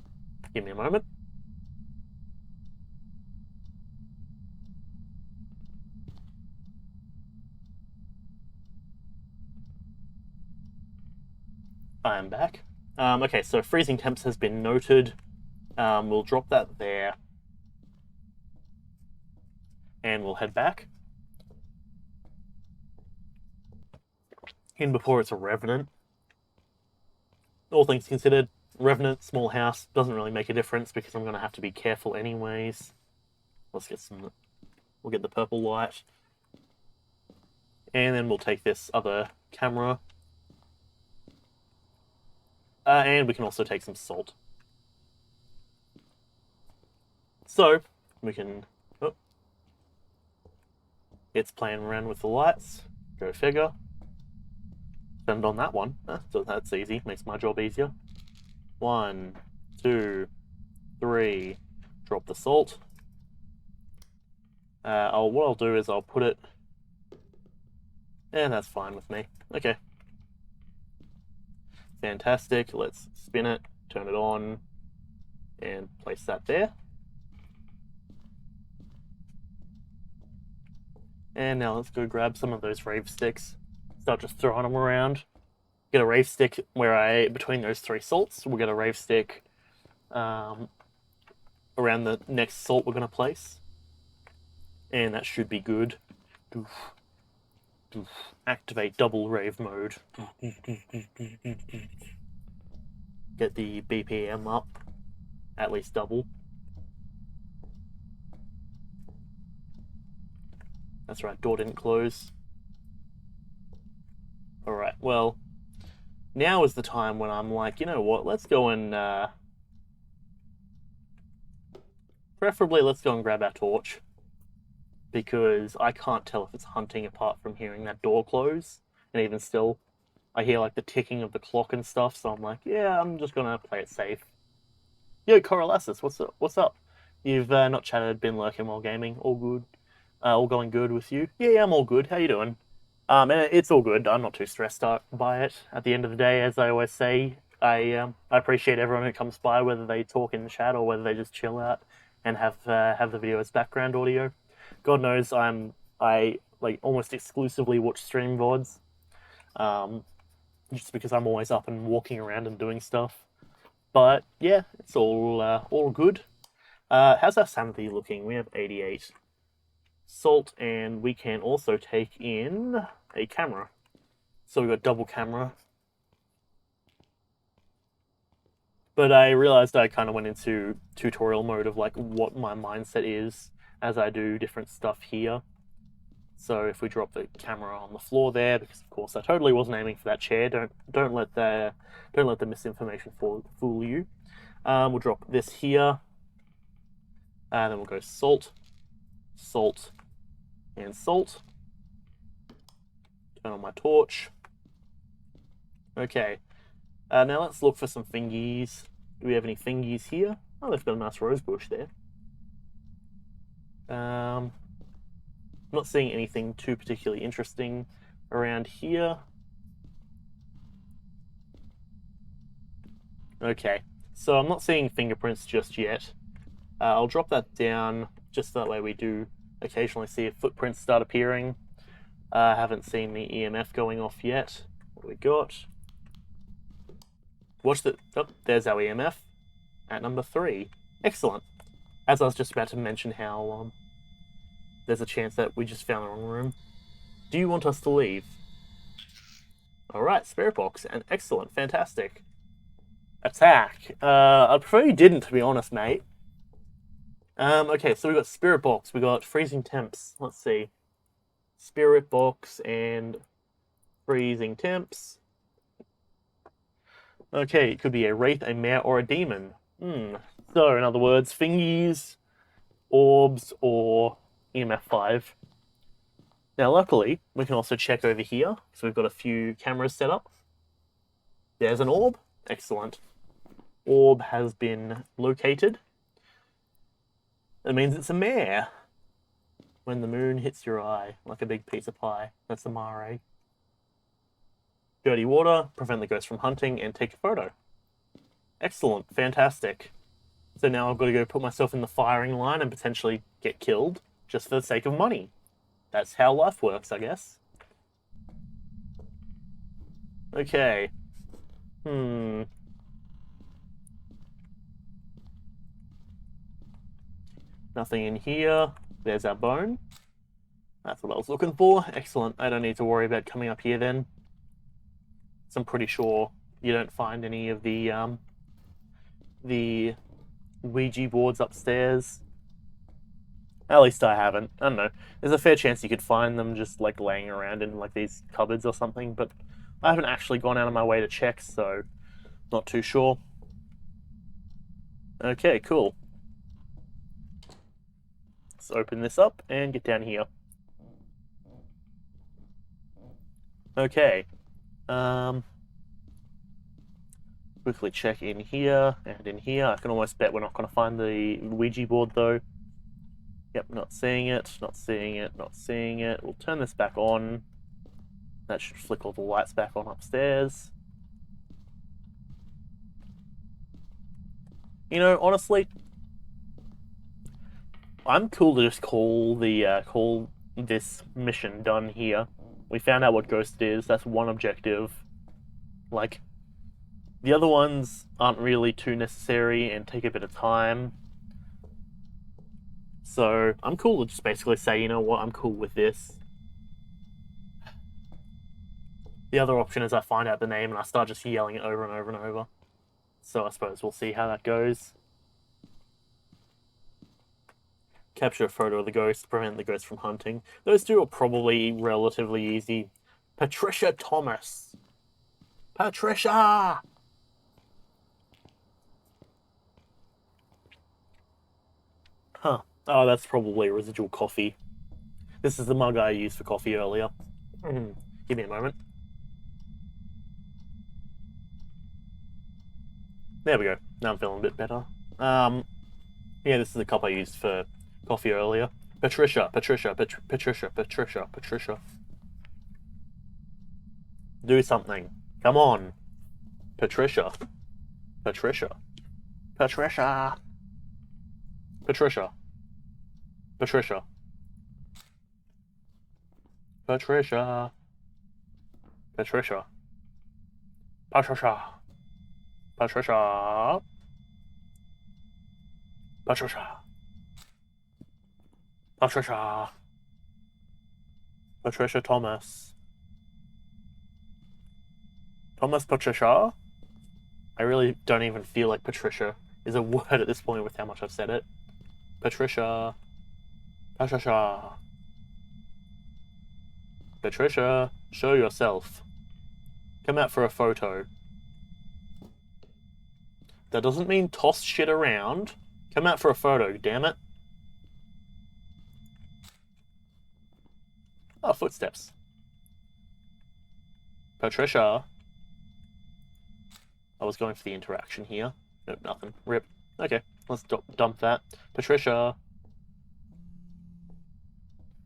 Speaker 1: Give me a moment. I am back. Okay, so freezing temps has been noted. We'll drop that there. And we'll head back. In before it's a revenant. All things considered, revenant, small house, doesn't really make a difference because I'm going to have to be careful anyways. Let's get some, we'll get the purple light. And then we'll take this other camera. And we can also take some salt. So, we can, it's playing around with the lights. Go figure. Spend on that one. So that's easy, makes my job easier. 1, 2, 3, drop the salt. What I'll do is I'll put it, and that's fine with me. Okay. Fantastic, let's spin it, turn it on, and place that there. And now let's go grab some of those rave sticks. Start just throwing them around. Get a rave stick between those 3 salts. We'll get a rave stick around the next salt we're going to place. And that should be good. Activate double rave mode. Get the BPM up, at least double. That's right, door didn't close. Alright, well, now is the time when I'm like, you know what, let's go and, preferably let's go and grab our torch. Because I can't tell if it's hunting apart from hearing that door close. And even still, I hear like the ticking of the clock and stuff, so I'm like, yeah, I'm just gonna play it safe. Yo, Coriolanus, what's up? What's up? You've not chatted, been lurking while gaming. All good? All going good with you? Yeah, I'm all good. How you doing? And it's all good. I'm not too stressed out by it. At the end of the day, as I always say, I appreciate everyone who comes by, whether they talk in the chat or whether they just chill out and have the video as background audio. God knows I like almost exclusively watch stream VODs, just because I'm always up and walking around and doing stuff. But yeah, it's all good. How's our sanity looking? We have 88 salt, and we can also take in a camera. So we've got double camera. But I realized I kind of went into tutorial mode of like what my mindset is as I do different stuff here. So if we drop the camera on the floor there, because of course I totally wasn't aiming for that chair. Don't let the misinformation fool you. We'll drop this here, and then we'll go salt, salt, and salt. Turn on my torch. Okay. Now let's look for some fingies. Do we have any fingies here? Oh, they've got a nice rose bush there. Not seeing anything too particularly interesting around here. Okay, so I'm not seeing fingerprints just yet. I'll drop that down just that way we do occasionally see footprints start appearing. I haven't seen the EMF going off yet. What we got? Watch the... Oh, there's our EMF at number 3. Excellent. As I was just about to mention how there's a chance that we just found the wrong room. Do you want us to leave? Alright, spirit box. And excellent. Fantastic. Attack. I'd prefer you didn't, to be honest, mate. Okay, so we got spirit box. We got freezing temps. Let's see. Spirit box and freezing temps. Okay, it could be a wraith, a mare, or a demon. So, in other words, fingies, orbs, or EMF 5. Now, luckily, we can also check over here. So we've got a few cameras set up. There's an orb. Excellent. Orb has been located. That means it's a mare. When the moon hits your eye, like a big piece of pie. That's the mare. Dirty water, prevent the ghost from hunting, and take a photo. Excellent. Fantastic. So now I've got to go put myself in the firing line and potentially get killed just for the sake of money. That's how life works, I guess. Okay. Nothing in here. There's our bone. That's what I was looking for. Excellent. I don't need to worry about coming up here then. So I'm pretty sure you don't find any of the Ouija boards upstairs. At least I haven't. I don't know. There's a fair chance you could find them just like laying around in like these cupboards or something, but I haven't actually gone out of my way to check, so not too sure. Okay, cool. Let's open this up and get down here. Okay. Quickly check in here and in here. I can almost bet we're not going to find the Ouija board though. Yep, not seeing it, not seeing it, not seeing it. We'll turn this back on. That should flick all the lights back on upstairs. You know, honestly, I'm cool to just call this mission done here. We found out what ghost is. That's one objective. Like, the other ones aren't really too necessary and take a bit of time. So I'm cool to just basically say, you know what, I'm cool with this. The other option is I find out the name and I start just yelling it over and over and over. So I suppose we'll see how that goes. Capture a photo of the ghost, prevent the ghost from hunting. Those two are probably relatively easy. Patricia Thomas. Patricia! Huh. Oh, that's probably residual coffee. This is the mug I used for coffee earlier. Give me a moment. There we go. Now I'm feeling a bit better. Yeah, this is the cup I used for coffee earlier. Patricia. Do something. Come on. Patricia. Patricia. Patricia. Patricia. Patricia. Patricia. Patricia. Patricia. Patricia. Patricia. Patricia. Patricia Thomas. Thomas Patricia? I really don't even feel like Patricia is a word at this point with how much I've said it. Patricia. Patricia. Patricia, show yourself. Come out for a photo. That doesn't mean toss shit around. Come out for a photo, damn it. Oh, footsteps. Patricia. I was going for the interaction here. Nope, nothing. Rip. Okay, let's dump that. Patricia.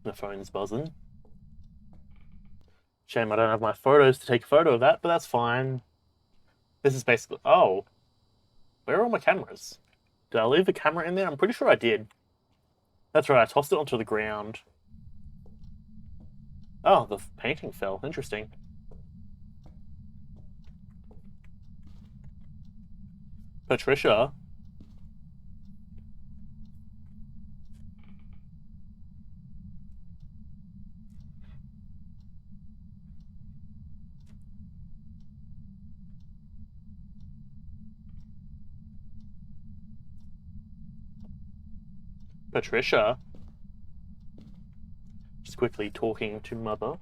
Speaker 1: The phone's buzzing. Shame I don't have my photos to take a photo of that, but that's fine. This is basically... Oh. Where are all my cameras? Did I leave the camera in there? I'm pretty sure I did. That's right, I tossed it onto the ground. Oh, the painting fell. Interesting. Patricia. Patricia. Just quickly talking to Mother.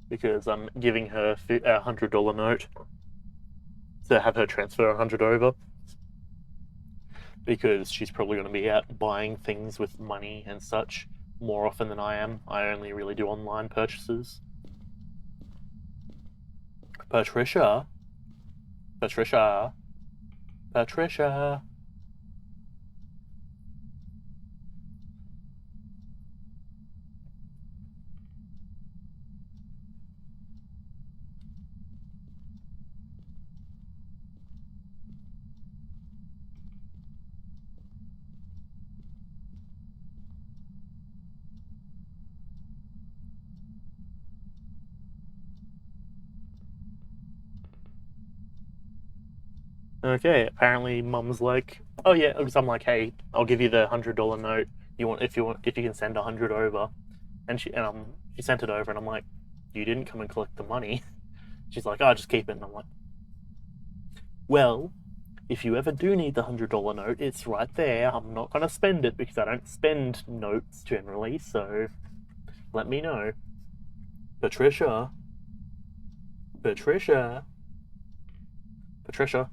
Speaker 1: Because I'm giving her a $100 note. To have her transfer 100 over. Because she's probably going to be out buying things with money and such more often than I am. I only really do online purchases. Patricia. Patricia. Patricia. Okay, apparently Mum's like, oh yeah, because I'm like, hey, I'll give you the $100 note. If you can send 100 over, and she sent it over, and I'm like, you didn't come and collect the money. She's like, oh, just keep it, and I'm like, well, if you ever do need the $100 note, it's right there. I'm not gonna spend it because I don't spend notes generally, so let me know. Patricia. Patricia. Patricia.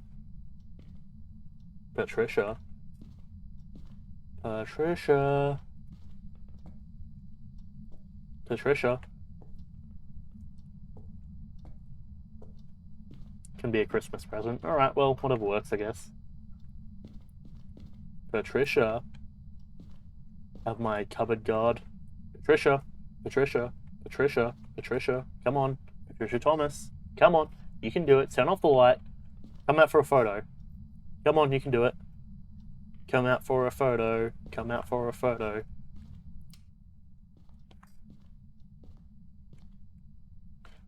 Speaker 1: Patricia. Patricia. Patricia. Can be a Christmas present. Alright, well, whatever works, I guess. Patricia. Have my cupboard guard. Patricia. Patricia. Patricia. Patricia. Come on. Patricia Thomas. Come on. You can do it. Turn off the light. Come out for a photo. Come on, you can do it. Come out for a photo. Come out for a photo.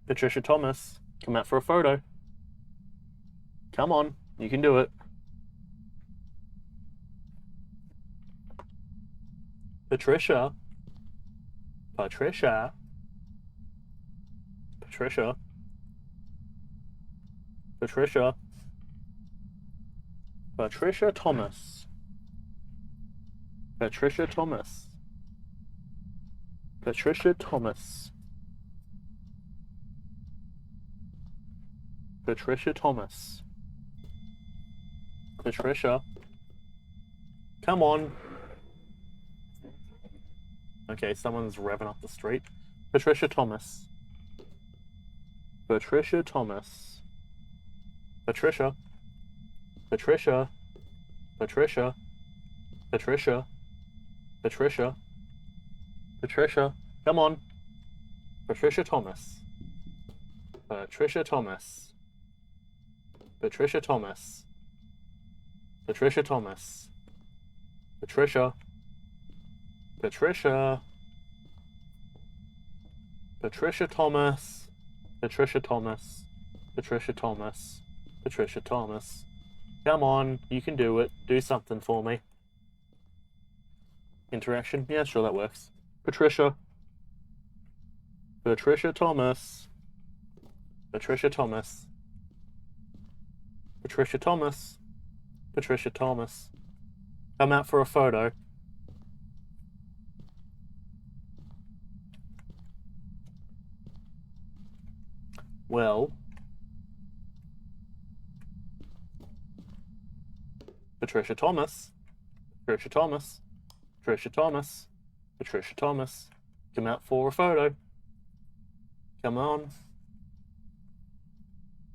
Speaker 1: Patricia Thomas. Come out for a photo. Come on, you can do it. Patricia. Patricia. Patricia. Patricia. Patricia Thomas. Patricia Thomas. Patricia Thomas. Patricia Thomas. Patricia. Come on. Okay, someone's revving up the street. Patricia Thomas. Patricia Thomas. Patricia. Patricia. Patricia. Patricia. Patricia. Patricia. Come on. Patricia Thomas. Patricia Thomas. Patricia Thomas. Patricia Thomas. Patricia. Patricia. Patricia Thomas. Patricia Thomas. Patricia Thomas. Patricia Thomas. Come on, you can do it. Do something for me. Interaction? Yeah, sure, that works. Patricia. Patricia Thomas. Patricia Thomas. Patricia Thomas. Patricia Thomas. Come out for a photo. Well, Patricia Thomas. Patricia Thomas. Patricia Thomas. Patricia Thomas. Come out for a photo. Come on.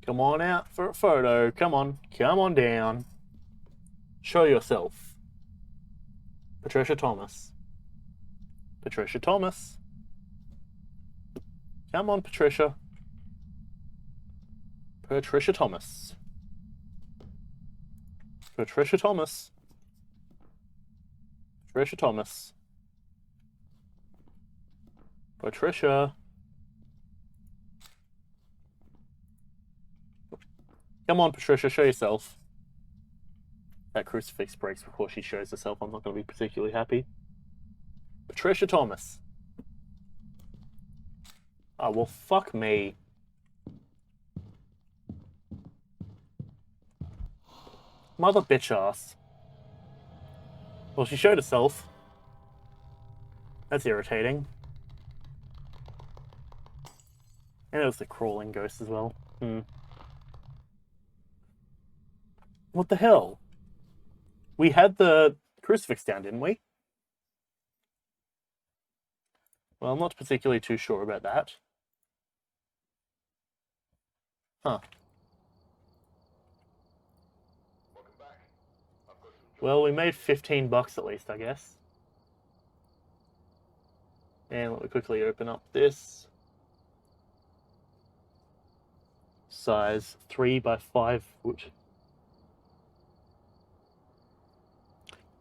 Speaker 1: Come on out for a photo. Come on. Come on down. Show yourself. Patricia Thomas. Patricia Thomas. Come on, Patricia. Patricia Thomas. Patricia Thomas. Patricia Thomas. Patricia. Come on, Patricia, show yourself. That crucifix breaks before she shows herself. I'm not going to be particularly happy. Patricia Thomas. Oh, well, fuck me. Mother bitch ass. Well, she showed herself. That's irritating. And it was the crawling ghost as well. What the hell? We had the crucifix down, didn't we? Well, I'm not particularly too sure about that. Huh. Well, we made 15 bucks at least, I guess. And let me quickly open up this. Size 3 by 5 foot.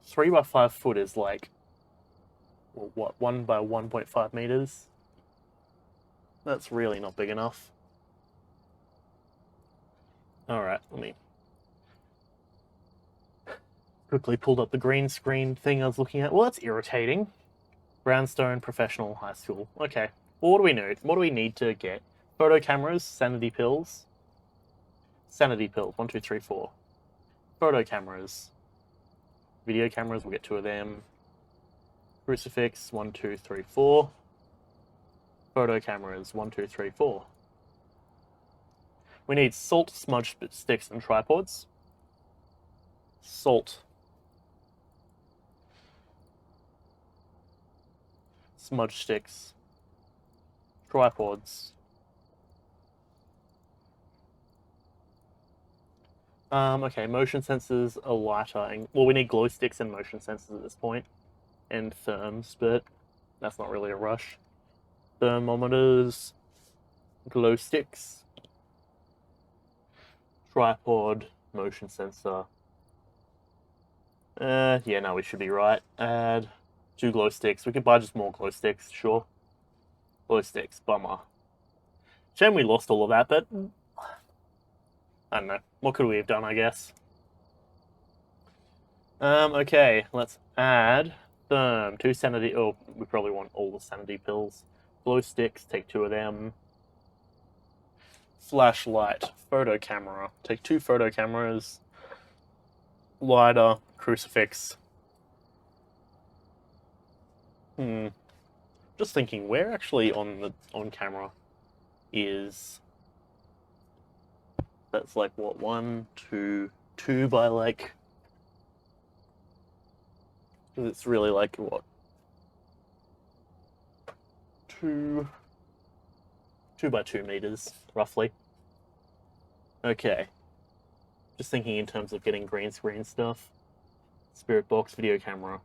Speaker 1: 3 by 5 foot is like, well, what, 1 by 1.5 meters? That's really not big enough. Alright, let me quickly pulled up the green screen thing I was looking at. Well, that's irritating. Brownstone Professional High School. Okay. Well, what do we need? What do we need to get? Photo cameras, sanity pills. Sanity pills, 1, 2, 3, 4. Photo cameras. Video cameras, we'll get 2 of them. Crucifix, 1, 2, 3, 4. Photo cameras, 1, 2, 3, 4. We need salt, smudge sticks, and tripods. Salt. Smudge sticks. Tripods. Okay, motion sensors, a lighter, and well, we need glow sticks and motion sensors at this point, and therms, but that's not really a rush. Thermometers, glow sticks, tripod, motion sensor. Yeah, no, we should be right. Add 2 glow sticks. We could buy just more glow sticks, sure. Glow sticks, bummer. Shame we lost all of that, but I don't know. What could we have done, I guess? Okay, let's add 2 sanity. Oh, we probably want all the sanity pills. Glow sticks, take 2 of them. Flashlight, photo camera, take 2 photo cameras. Lighter, crucifix. Just thinking, where actually on camera is That's like what, 1, 2, 2 by like. It's really like what? 2 by 2 meters, roughly. Okay. Just thinking in terms of getting green screen stuff. Spirit box, video camera.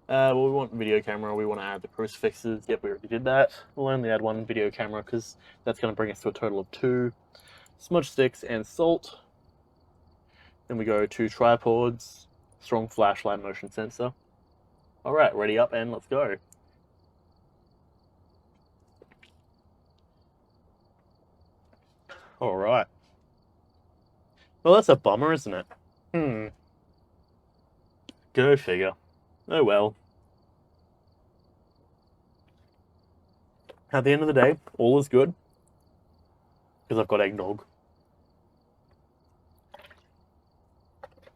Speaker 1: Well, we want video camera, we want to add the crucifixes. Yep, we already did that. We'll only add 1 video camera because that's going to bring us to a total of 2. Smudge sticks and salt. Then we go to tripods, strong flashlight, motion sensor. Alright, ready up and let's go. Alright. Well, that's a bummer, isn't it? Go figure. Oh well. At the end of the day, all is good. Because I've got eggnog.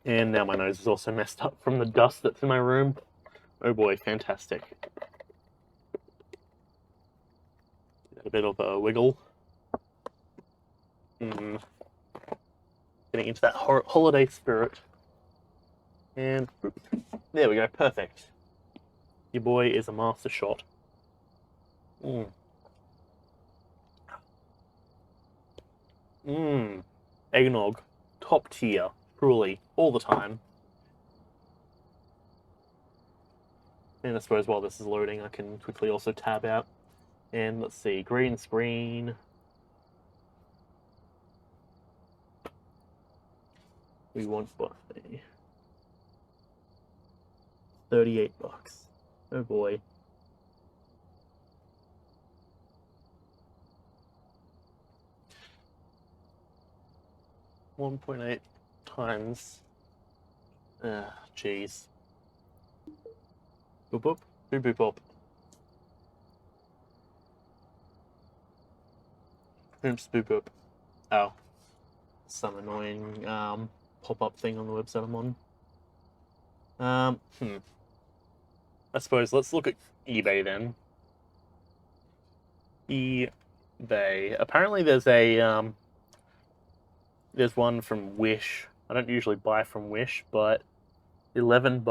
Speaker 1: And now my nose is also messed up from the dust that's in my room. Oh boy, fantastic. A bit of a wiggle. Getting into that holiday spirit. And there we go, perfect. Your boy is a master shot. Eggnog. Top tier. Truly. All the time. And I suppose while this is loading, I can quickly also tab out. And let's see, green screen. We want by $38. Oh boy. $1.8 times. Jeez. Boop boop. Boop boop boop. Oops, boop boop. Oh. Some annoying pop-up thing on the website I'm on. I suppose let's look at eBay then. eBay. Apparently there's a there's one from Wish. I don't usually buy from Wish, but $11.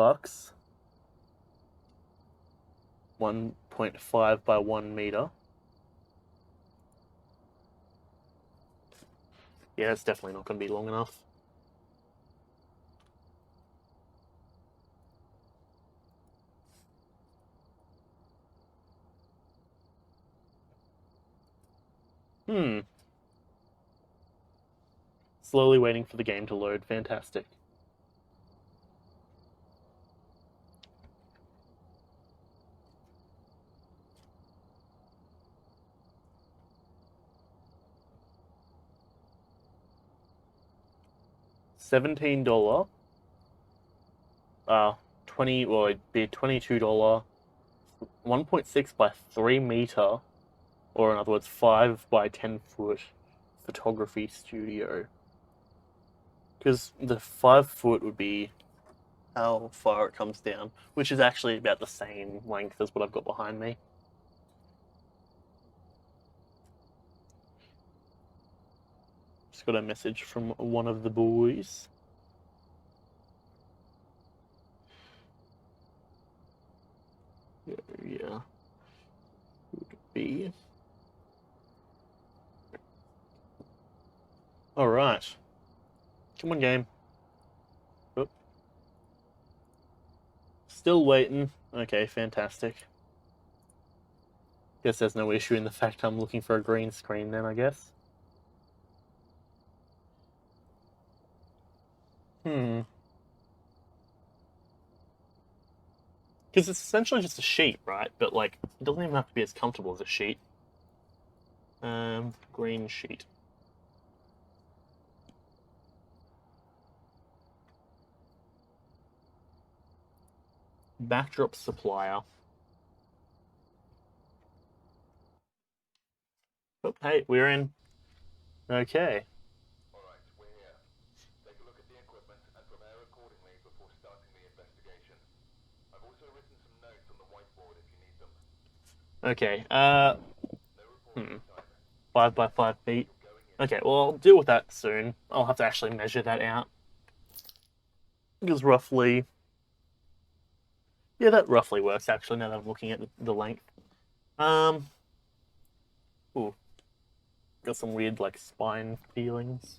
Speaker 1: 1.5 by 1 meter. Yeah, it's definitely not going to be long enough. Slowly waiting for the game to load. Fantastic. $17. 20. Well, it'd be $22. 1.6 by 3 meter, or in other words, 5 by 10 foot photography studio. Because the 5 foot would be how far it comes down, which is actually about the same length as what I've got behind me. Just got a message from one of the boys. Yeah. Would be. Alright. Come on, game. Oh. Still waiting. Okay, fantastic. Guess there's no issue in the fact I'm looking for a green screen then, I guess. Because it's essentially just a sheet, right? But, like, it doesn't even have to be as comfortable as a sheet. Green sheet. Backdrop supplier. Oh, hey, we're in. Okay.
Speaker 2: Alright, we're here. Take a look at the equipment and prepare accordingly before starting the investigation. I've also written some notes on the whiteboard if you need them.
Speaker 1: Okay,
Speaker 2: No report this time.
Speaker 1: 5 by 5 feet.
Speaker 2: You're going
Speaker 1: Okay, well, I'll deal with that soon. I'll have to actually measure that out. Because roughly... Yeah, that roughly works, actually, now that I'm looking at the length. Um... Ooh. Got some weird, like, spine feelings.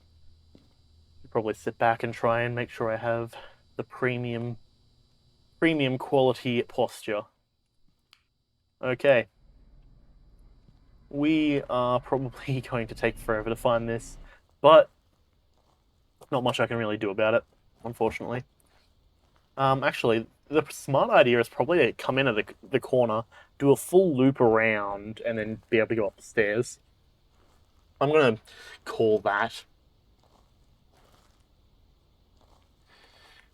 Speaker 1: Probably sit back and try and make sure I have the premium quality posture. Okay. We are probably going to take forever to find this, but not much I can really do about it, unfortunately. Actually, the smart idea is probably to come in at the corner, do a full loop around, and then be able to go up the stairs. I'm gonna call that.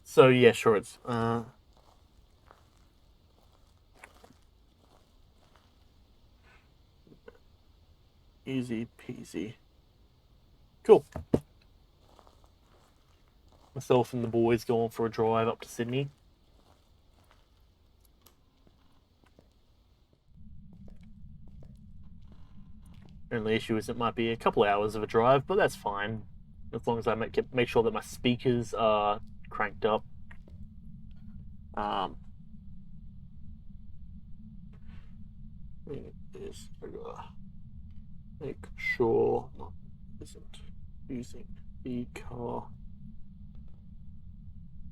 Speaker 1: So yeah, sure, it's easy peasy. Cool. Myself and the boys going for a drive up to Sydney. Only issue is it might be a couple hours of a drive, but that's fine. As long as I make sure that my speakers are cranked up. Is make sure not isn't using the car.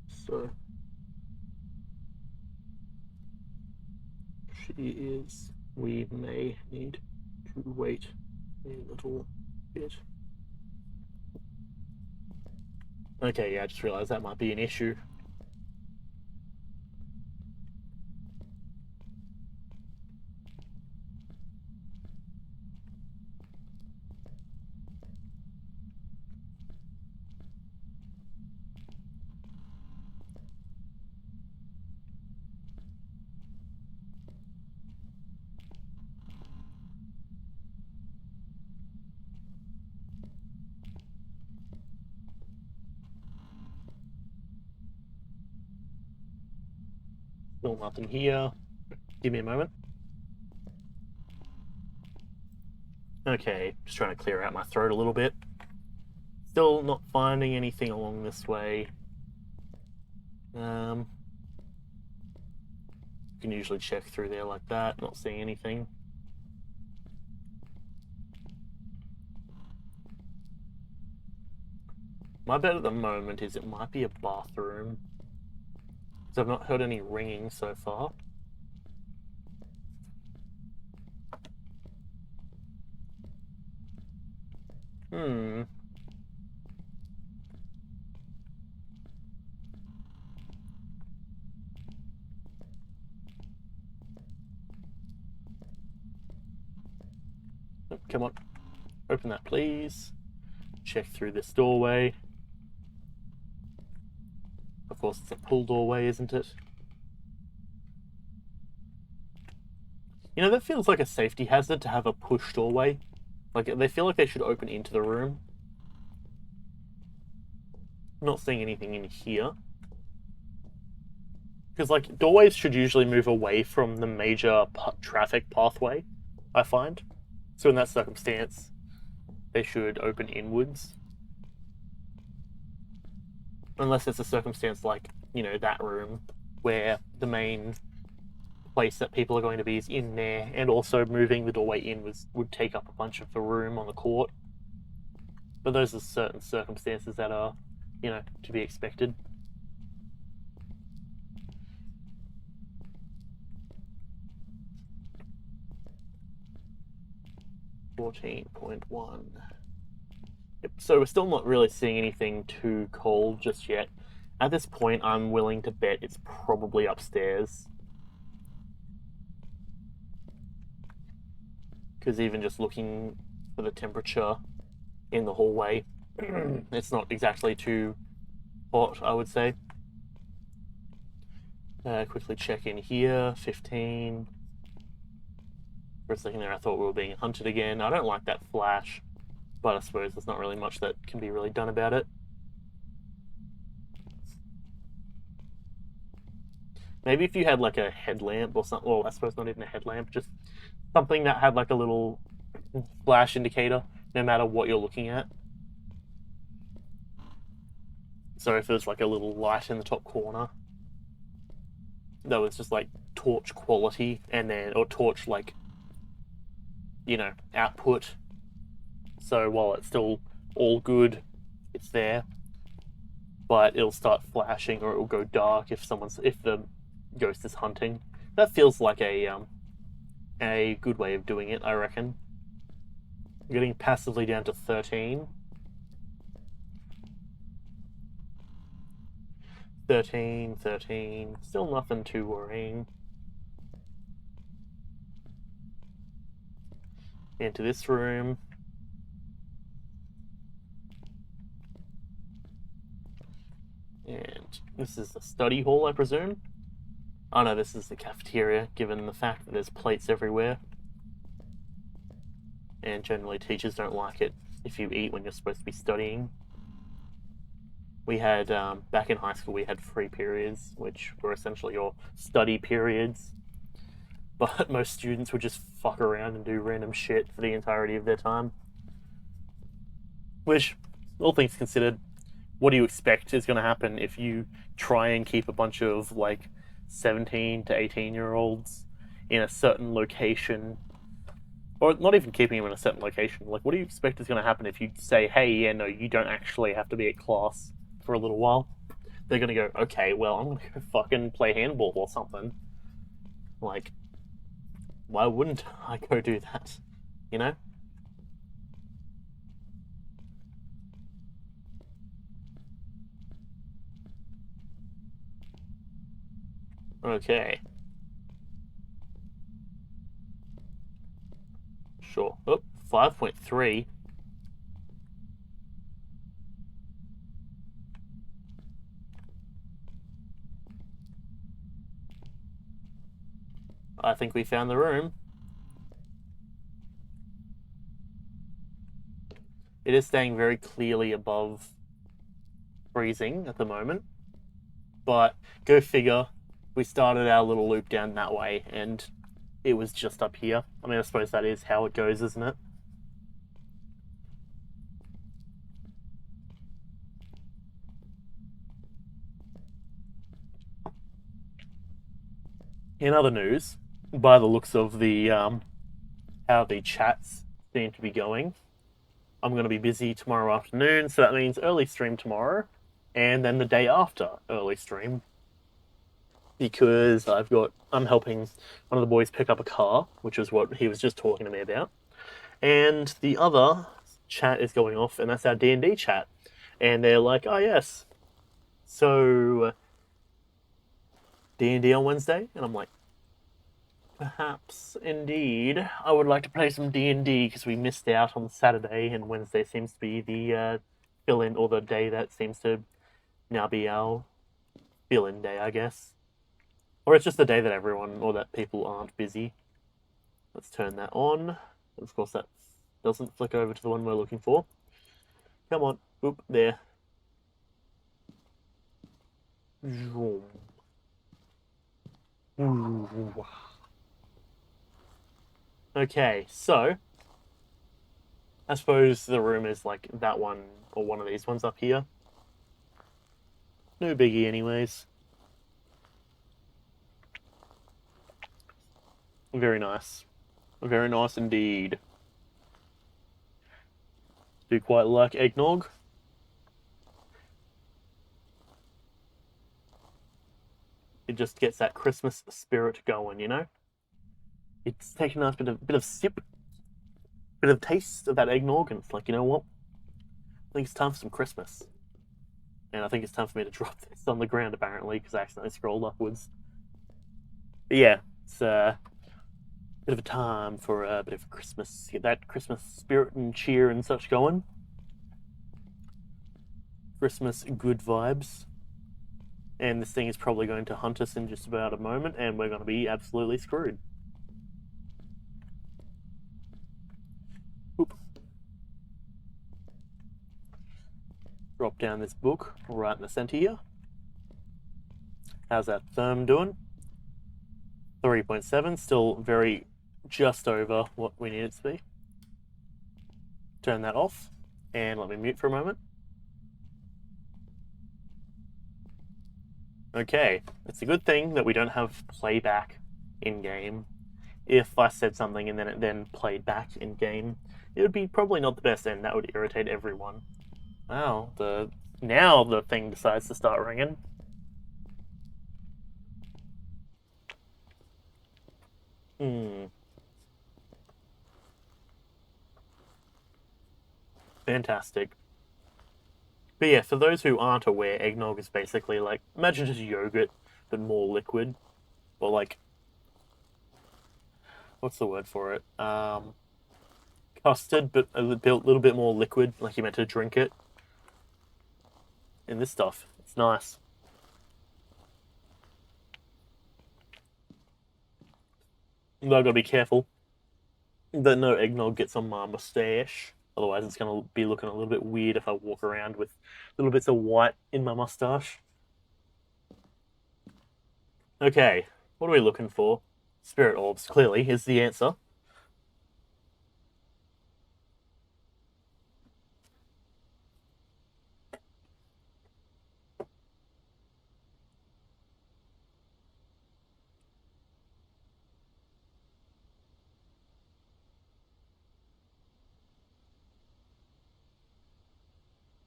Speaker 1: So she is. We may need to wait a little bit. Okay, yeah, I just realized that might be an issue. Still nothing here. Give me a moment. Okay, just trying to clear out my throat a little bit. Still not finding anything along this way. You can usually check through there like that, not seeing anything. My bet at the moment is it might be a bathroom. Because I've not heard any ringing so far. Hmm. Oh, come on. Open that, please. Check through this doorway. Of course, it's a pull doorway, isn't it? You know, that feels like a safety hazard to have a push doorway. Like, they feel like they should open into the room. I'm not seeing anything in here. Because, like, doorways should usually move away from the major traffic pathway, I find. So in that circumstance, they should open inwards. Unless it's a circumstance like, you know, that room, where the main place that people are going to be is in there, and also moving the doorway in would take up a bunch of the room on the court. But those are certain circumstances that are, you know, to be expected. .1. Yep, so we're still not really seeing anything too cold just yet. At this point, I'm willing to bet it's probably upstairs. Because even just looking for the temperature in the hallway, it's not exactly too hot, I would say. Quickly check in here, 15. For a second there, I thought we were being hunted again. I don't like that flash, but I suppose there's not really much that can be really done about it. Maybe if you had like a headlamp or something, well, I suppose not even a headlamp, just something that had like a little flash indicator no matter what you're looking at. So if there's like a little light in the top corner, that was just like torch quality, and then, or torch like, you know, output. So while it's still all good, it's there, but it'll start flashing or it'll go dark if the ghost is hunting. That feels like a good way of doing it, I reckon. Getting passively down to 13. 13, 13. Still nothing too worrying. Into this room. And this is the study hall, I presume. Oh no, this is the cafeteria, given the fact that there's plates everywhere. And generally teachers don't like it if you eat when you're supposed to be studying. We had, back in high school, we had free periods, which were essentially your study periods. But most students would just fuck around and do random shit for the entirety of their time. Which, all things considered, what do you expect is going to happen if you try and keep a bunch of, like, 17 to 18-year-olds in a certain location, or not even keeping them in a certain location? Like, what do you expect is going to happen if you say, hey, yeah, no, you don't actually have to be at class for a little while? They're going to go, okay, well, I'm going to go fucking play handball or something. Like, why wouldn't I go do that? You know? Okay. Sure. Oh, 5.3. I think we found the room. It is staying very clearly above freezing at the moment. But go figure, we started our little loop down that way and it was just up here. I mean, I suppose that is how it goes, isn't it? In other news, by the looks of the how the chats seem to be going, I'm going to be busy tomorrow afternoon, so that means early stream tomorrow, and then the day after early stream, because I'm helping one of the boys pick up a car, which is what he was just talking to me about, and the other chat is going off, and that's our D&D chat, and they're like, oh yes, so D&D on Wednesday, and I'm like, perhaps indeed. I would like to play some D&D because we missed out on Saturday, and Wednesday seems to be the fill-in, or the day that seems to now be our fill-in day, I guess. Or it's just the day that everyone, or that people aren't busy. Let's turn that on. Of course, that doesn't flick over to the one we're looking for. Come on. Oop, there. Okay, so I suppose the room is like that one or one of these ones up here. No biggie anyways. Very nice. Very nice indeed. Do quite like eggnog. It just gets that Christmas spirit going, you know? It's taking a nice bit of sip, bit of taste of that eggnog, and it's like, you know what? I think it's time for some Christmas. And I think it's time for me to drop this on the ground, apparently, because I accidentally scrolled upwards. But yeah, it's a bit of a time for a bit of Christmas. Get that Christmas spirit and cheer and such going. Christmas good vibes. And this thing is probably going to hunt us in just about a moment, and we're going to be absolutely screwed. Oop. Drop down this book right in the center here. How's that therm doing? 3.7, still very just over what we need it to be. turn that off, and let me mute for a moment. Okay, it's a good thing that we don't have playback in-game. If I said something and then it then played back in-game, it would be probably not the best, and that would irritate everyone. Wow, now the thing decides to start ringing. Fantastic. But yeah, for those who aren't aware, eggnog is basically like, imagine just yogurt, but more liquid. Or like, what's the word for it? Custard, but a little bit more liquid, like you're meant to drink it. And this stuff, it's nice. But I've got to be careful that no eggnog gets on my mustache. Otherwise, it's going to be looking a little bit weird if I walk around with little bits of white in my mustache. Okay, what are we looking for? Spirit orbs, clearly, is the answer.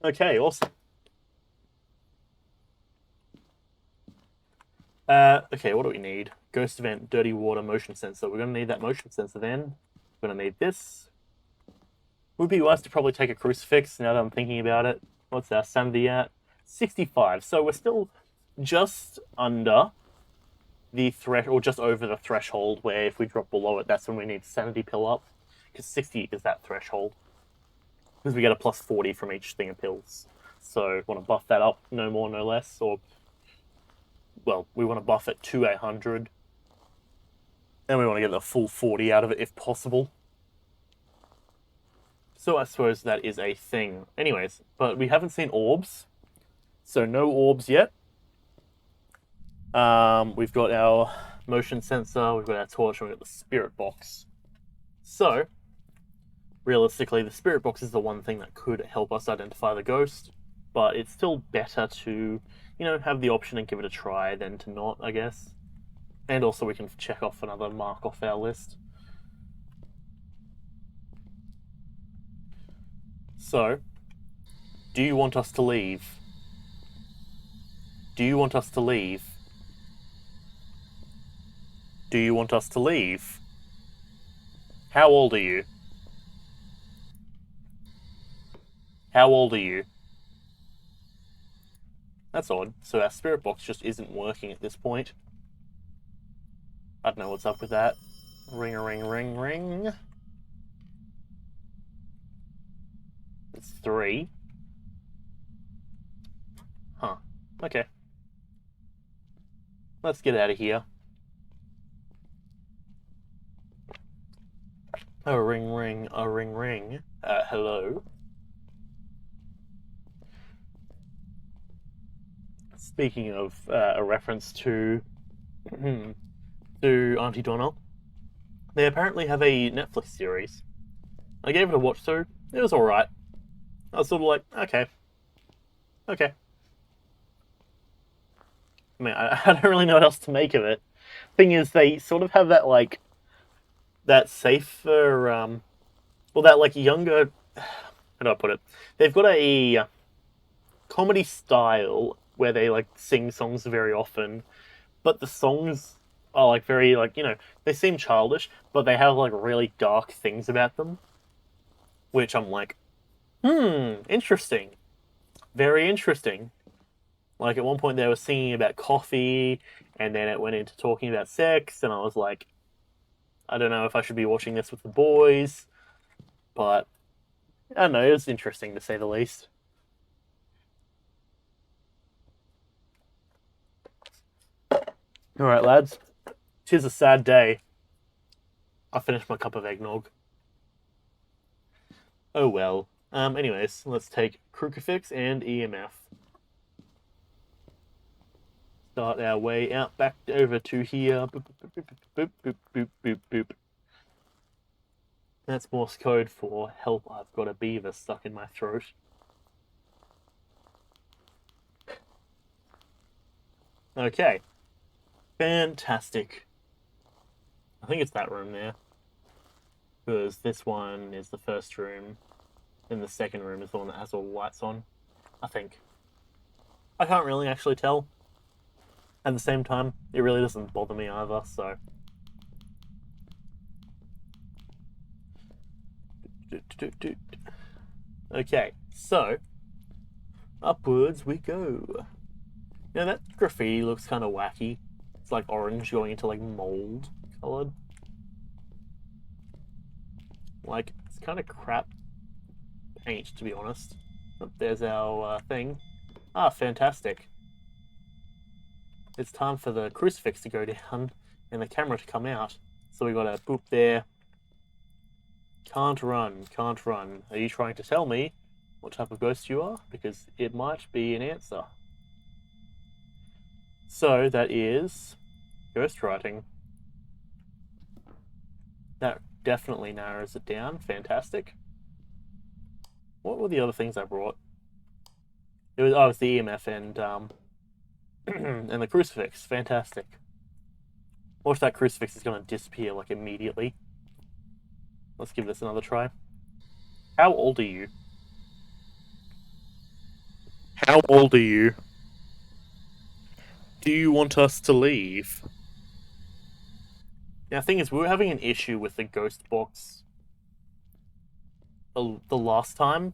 Speaker 1: Okay, awesome. Okay, what do we need? Ghost event, dirty water, motion sensor. We're going to need that motion sensor then. We're going to need this. Would be wise to probably take a crucifix now that I'm thinking about it. What's our sanity at? 65. So we're still just under the threshold, or just over the threshold, where if we drop below it, that's when we need sanity pill up. Because 60 is that threshold. Because we get a plus 40 from each thing of pills. So want to buff that up, no more, no less. Or, well, we want to buff it to 100. And we want to get the full 40 out of it if possible. So I suppose that is a thing. Anyways, but we haven't seen orbs. So no orbs yet. We've got our motion sensor, we've got our torch, and we've got the spirit box. So, realistically, the spirit box is the one thing that could help us identify the ghost, but it's still better to, have the option and give it a try than to not, I guess. And also we can check off another mark off our list. So, do you want us to leave? Do you want us to leave? Do you want us to leave? How old are you? How old are you? That's odd. So our spirit box just isn't working at this point. I don't know what's up with that. Ring a ring ring ring. It's 3. Huh. Okay. Let's get out of here. A ring ring, a ring ring. Hello. Speaking of a reference to Auntie Donna, they apparently have a Netflix series. I gave it a watch through. It was alright. I was sort of like, okay. Okay. I mean, I don't really know what else to make of it. Thing is, they sort of have that, like, that safer, that, like, younger, how do I put it? They've got a comedy style where they, like, sing songs very often, but the songs are, like, very, like, they seem childish, but they have, like, really dark things about them, which I'm like, interesting. Very interesting. Like, at one point they were singing about coffee, and then it went into talking about sex, and I was like, I don't know if I should be watching this with the boys, but I don't know, it was interesting to say the least. Alright, lads. 'Tis a sad day. I finished my cup of eggnog. Oh well. Anyways, let's take crucifix and EMF. Start our way out back over to here. Boop, boop, boop, boop, boop, boop, boop, boop. That's Morse code for help, I've got a beaver stuck in my throat. Okay. Fantastic. I think it's that room there. Because this one is the first room, and the second room is the one that has all the lights on. I think. I can't really actually tell. At the same time, it really doesn't bother me either, so. Okay, so. Upwards we go. Now that graffiti looks kind of wacky. It's like orange going into like mold colored. Like, it's kind of crap paint, to be honest. But there's our thing. Ah, fantastic. It's time for the crucifix to go down and the camera to come out. So we got a boop there. Can't run, can't run. Are you trying to tell me what type of ghost you are? Because it might be an answer. So that is ghostwriting. That definitely narrows it down. Fantastic. What were the other things I brought? It was the EMF and and the crucifix. Fantastic. Watch that crucifix is going to disappear like immediately. Let's give this another try. How old are you? How old are you? Do you want us to leave? Now, the thing is, we were having an issue with the ghost box the last time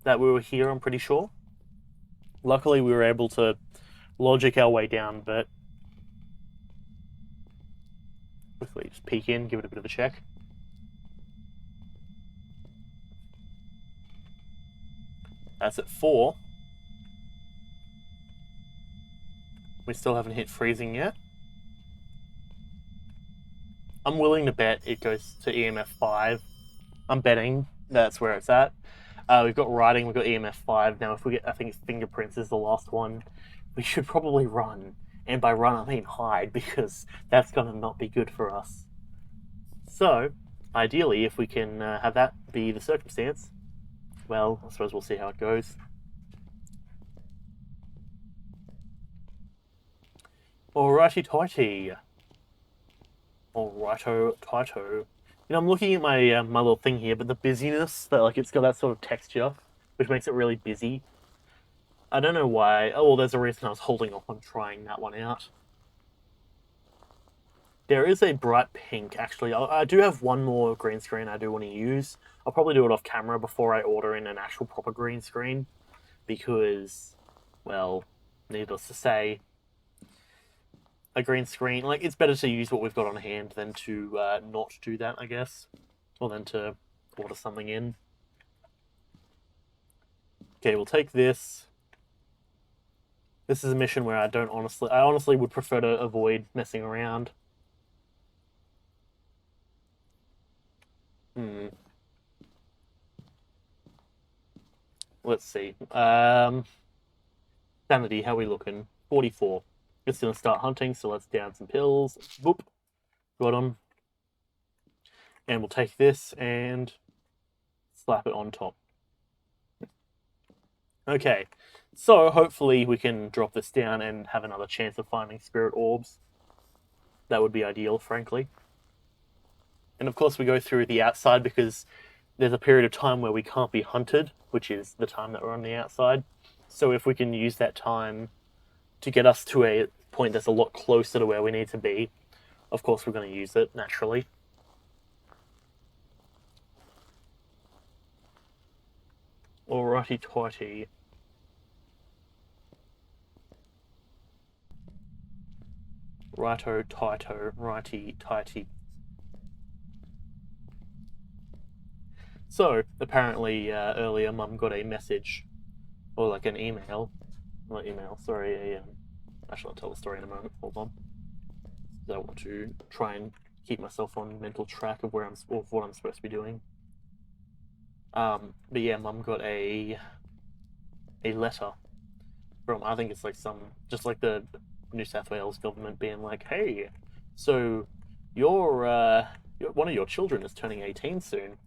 Speaker 1: that we were here, I'm pretty sure. Luckily, we were able to logic our way down, but quickly just peek in, give it a bit of a check. That's at 4. We still haven't hit freezing yet. I'm willing to bet it goes to EMF 5. I'm betting that's where it's at. We've got writing, we've got EMF 5. Now, if we get, I think fingerprints is the last one, we should probably run. And by run, I mean hide, because that's going to not be good for us. So, ideally, if we can have that be the circumstance, well, I suppose we'll see how it goes. Alrighty tighty. Alrighto tighto. You know, I'm looking at my my little thing here, but the busyness, that like it's got that sort of texture, which makes it really busy. I don't know why. Oh, well, there's a reason I was holding off on trying that one out. There is a bright pink, actually. I do have one more green screen I do want to use. I'll probably do it off camera before I order in an actual proper green screen, because, well, needless to say, a green screen, like, it's better to use what we've got on hand than to not do that, I guess, or than to order something in. Okay, we'll take this. This is a mission where I honestly would prefer to avoid messing around. Let's see. Sanity, how are we looking? 44. It's gonna start hunting, so let's down some pills. Boop. Got him. And we'll take this and slap it on top. Okay. So hopefully we can drop this down and have another chance of finding spirit orbs. That would be ideal, frankly. And of course we go through the outside because there's a period of time where we can't be hunted, which is the time that we're on the outside. So if we can use that time to get us to a point that's a lot closer to where we need to be, of course we're going to use it, naturally. Alrighty tighty. Righto tighto, righty tighty. So, apparently earlier Mum got a message, or like an email, not email, sorry, actually I'll tell the story in a moment, hold on. I want to try and keep myself on mental track of what I'm supposed to be doing. But yeah, Mum got a letter from, I think it's like just like the New South Wales government being like, hey, so your one of your children is turning 18 soon.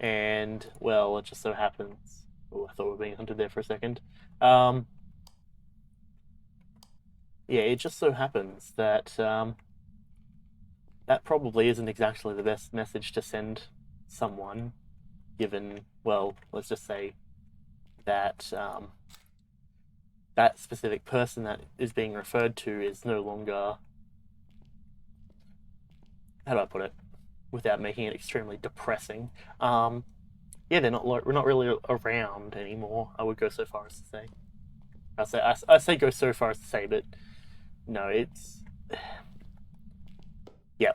Speaker 1: And, well, it just so happens... Oh, I thought we were being hunted there for a second. Yeah, it just so happens that that probably isn't exactly the best message to send someone, given, well, let's just say that that specific person that is being referred to is no longer... How do I put it? Without making it extremely depressing. Yeah, we're not really around anymore. I would go so far as to say. I say go so far as to say, but no, it's... Yeah.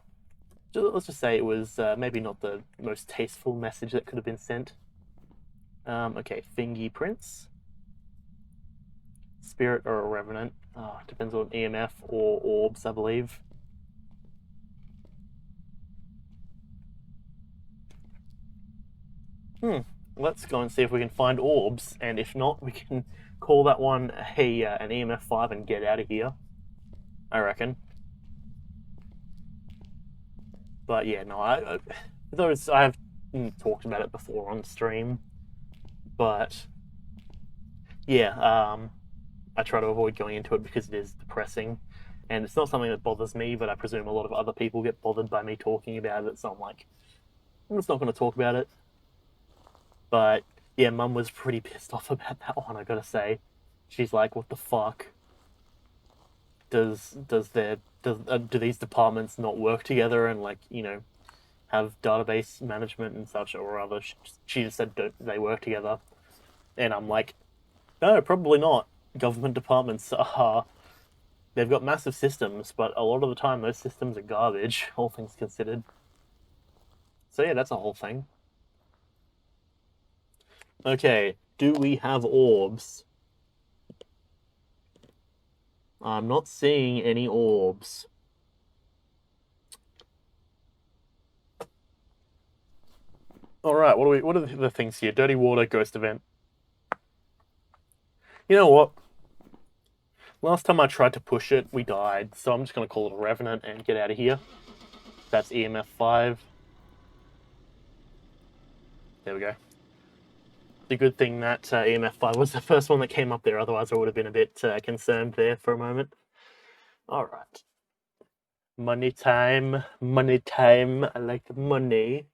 Speaker 1: Let's just say it was maybe not the most tasteful message that could have been sent. Okay, fingy prints. Spirit or a revenant. Depends on EMF or orbs, I believe. Let's go and see if we can find orbs, and if not, we can call that one an EMF 5 and get out of here, I reckon. But yeah, no, I have talked about it before on stream, but yeah, I try to avoid going into it because it is depressing, and it's not something that bothers me, but I presume a lot of other people get bothered by me talking about it, so I'm like, I'm just not going to talk about it. But yeah, Mum was pretty pissed off about that one, I gotta say. She's like, what the fuck? Do these departments not work together and, like, you know, have database management and such, or rather, she just said don't they work together, and I'm like, no, probably not. Government departments are... They've got massive systems, but a lot of the time those systems are garbage, all things considered. So yeah, that's a whole thing. Okay, do we have orbs? I'm not seeing any orbs. Alright, what are the things here? Dirty water, ghost event. You know what? Last time I tried to push it, we died, so I'm just going to call it a revenant and get out of here. That's EMF 5. There we go. The good thing that EMF 5 was the first one that came up there, otherwise I would have been a bit concerned there for a moment. Alright. Money time. Money time. I like the money.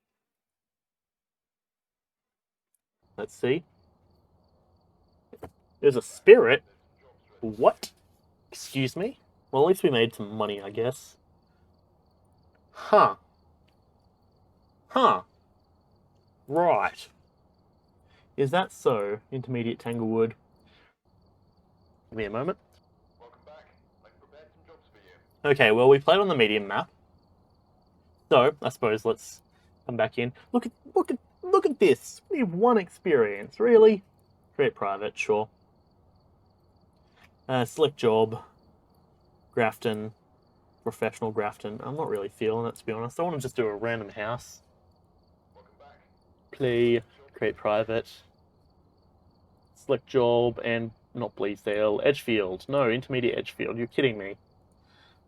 Speaker 1: Let's see. There's a spirit? What? Excuse me? Well, at least we made some money, I guess. Huh. Huh. Right. Is that so? Intermediate Tanglewood. Give me a moment.
Speaker 2: Welcome back. I've prepared some jobs for you.
Speaker 1: Okay, well, we played on the medium map. So, I suppose let's come back in. Look at this. We have one experience, really? Create private, sure. Select job. Grafton. Professional Grafton. I'm not really feeling it, to be honest. I want to just do a random house.
Speaker 2: Welcome back.
Speaker 1: Play, create private. Select job, and not Bleasdale. Edgefield. No, intermediate Edgefield. You're kidding me.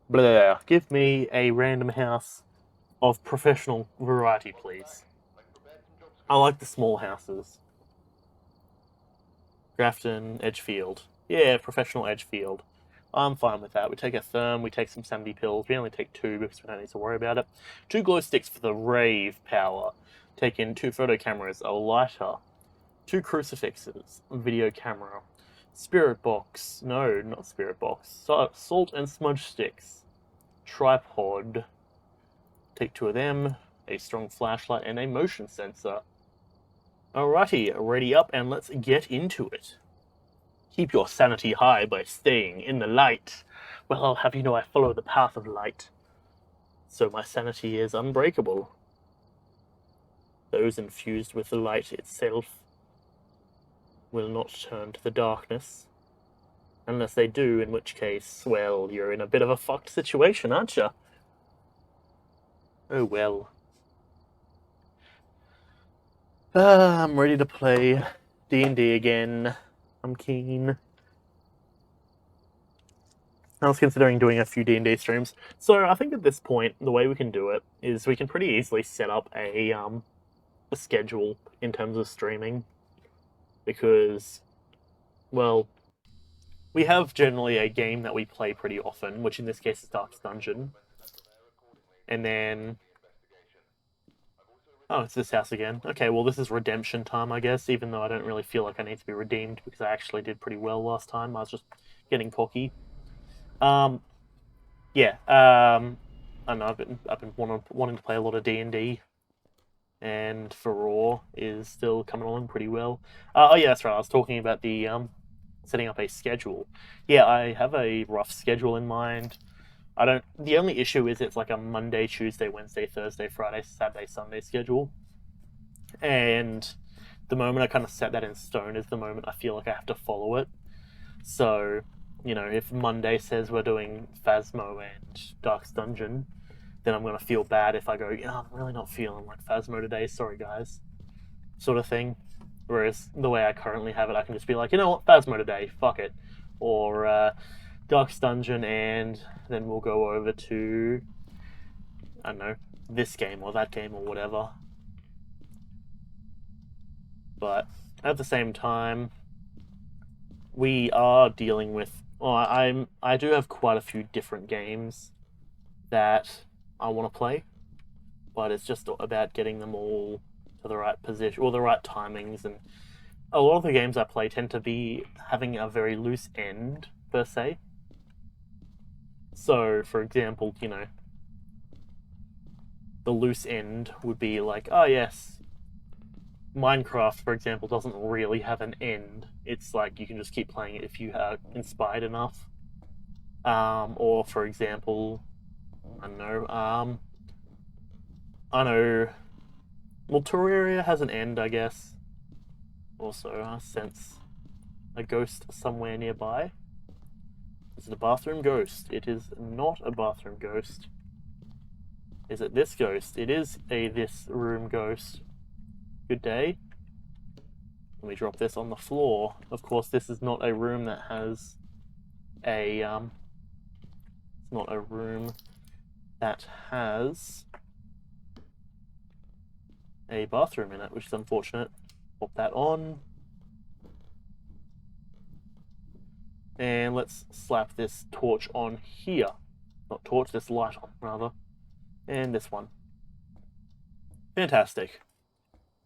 Speaker 1: Blah. Give me a random house of professional variety, please.
Speaker 2: I've prepared some jobs for
Speaker 1: I like the small houses. Grafton, Edgefield. Yeah, professional Edgefield. I'm fine with that. We take a therm, we take some sanity pills. We only take 2 because we don't need to worry about it. 2 glow sticks for the rave power. Take in 2 photo cameras, a lighter, 2 crucifixes, video camera, spirit box. No, not spirit box. Salt and smudge sticks. Tripod. Take 2 of them, a strong flashlight, and a motion sensor. Alrighty, ready up, and let's get into it. Keep your sanity high by staying in the light. Well, I'll have you know I follow the path of light, so my sanity is unbreakable. Those infused with the light itself will not turn to the darkness. Unless they do, in which case, well, you're in a bit of a fucked situation, aren't you? Oh well. I'm ready to play D&D again. I'm keen. I was considering doing a few D&D streams. So I think at this point, the way we can do it is we can pretty easily set up a schedule in terms of streaming, because, well, we have generally a game that we play pretty often, which in this case is Darkest Dungeon, and then oh, it's this house again. Okay, well, this is redemption time, I guess, even though I don't really feel like I need to be redeemed because I actually did pretty well last time. I was just getting cocky. Yeah. I don't know. I've been wanting to play a lot of D&D, and Furore is still coming along pretty well. Oh yeah, that's right. I was talking about the setting up a schedule. Yeah, I have a rough schedule in mind. I don't. The only issue is it's like a Monday, Tuesday, Wednesday, Thursday, Friday, Saturday, Sunday schedule, and the moment I kind of set that in stone is the moment I feel like I have to follow it. So, if Monday says we're doing Phasmo and Dark's Dungeon, then I'm gonna feel bad if I go, yeah, I'm really not feeling like Phasmo today. Sorry, guys, sort of thing. Whereas the way I currently have it, I can just be like, you know what, Phasmo today, fuck it, or Dark's Dungeon, and then we'll go over to, I don't know, this game or that game or whatever. But at the same time, we are dealing with. Well, I do have quite a few different games that I want to play, but it's just about getting them all to the right position or the right timings. And a lot of the games I play tend to be having a very loose end per se. So, for example, the loose end would be like, oh yes, Minecraft, for example, doesn't really have an end. It's like you can just keep playing it if you are inspired enough. Or, for example, I don't know. I know. Well, Terraria has an end, I guess. Also, I sense a ghost somewhere nearby. Is it a bathroom ghost? It is not a bathroom ghost. Is it this ghost? It is a this room ghost. Good day. Let me drop this on the floor. Of course, this is not a room that has a it's not a room that has a bathroom in it, which is unfortunate. Pop that on. And let's slap this torch on here. Not torch, this light on, rather. And this one. Fantastic.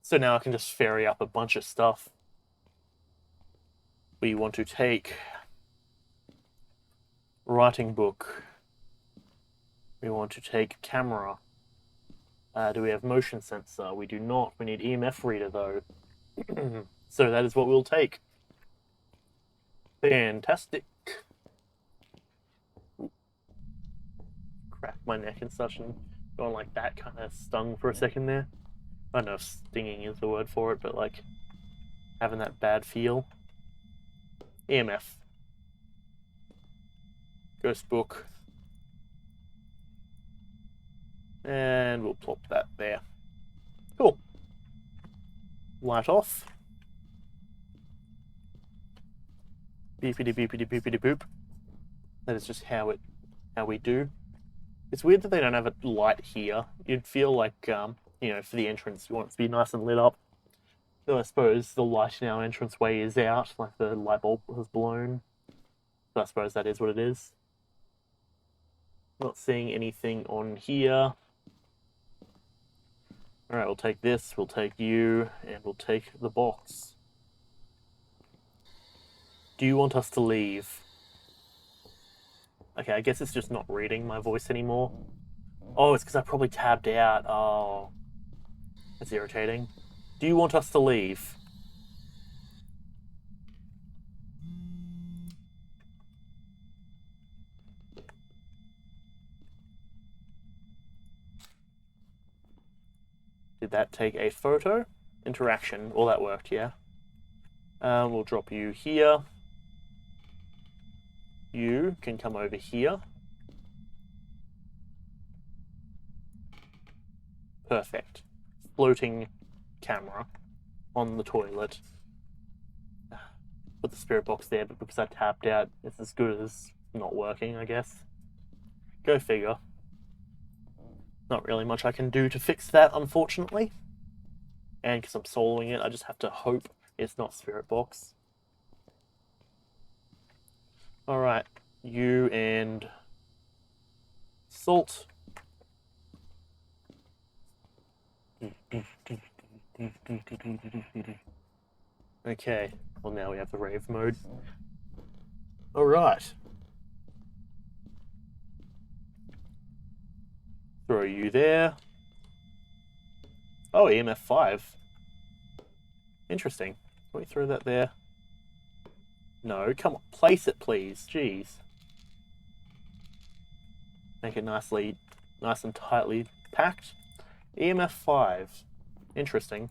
Speaker 1: So now I can just ferry up a bunch of stuff. We want to take writing book. We want to take camera. Do we have motion sensor? We do not. We need EMF reader, though. So that is what we'll take. Fantastic. Cracked my neck and such, and going like that kind of stung for a second there. I don't know if stinging is the word for it, but like having that bad feel. EMF. Ghost book. And we'll plop that there. Cool. Light off. Beepity beepity beepity boop. That is just how we do. It's weird that they don't have a light here. You'd feel like, for the entrance, you want it to be nice and lit up. So I suppose the light in our entranceway is out, like the light bulb has blown. So I suppose that is what it is. Not seeing anything on here. Alright, we'll take this, we'll take you, and we'll take the box. Do you want us to leave? Okay, I guess it's just not reading my voice anymore. Oh, it's because I probably tabbed out. Oh, that's irritating. Do you want us to leave? Did that take a photo? Interaction. Well, that worked, yeah. We'll drop you here. You can come over here. Perfect. Floating camera on the toilet. Put the spirit box there, but because I tapped out, it's as good as not working, I guess. Go figure. Not really much I can do to fix that, unfortunately. And because I'm soloing it, I just have to hope it's not Spirit Box. Alright, you and Salt. Okay, well now we have the rave mode. Alright. Throw you there. Oh, EMF 5. Interesting. Can we throw that there? No, come on, place it please. Jeez. Make it nice and tightly packed. EMF 5. Interesting.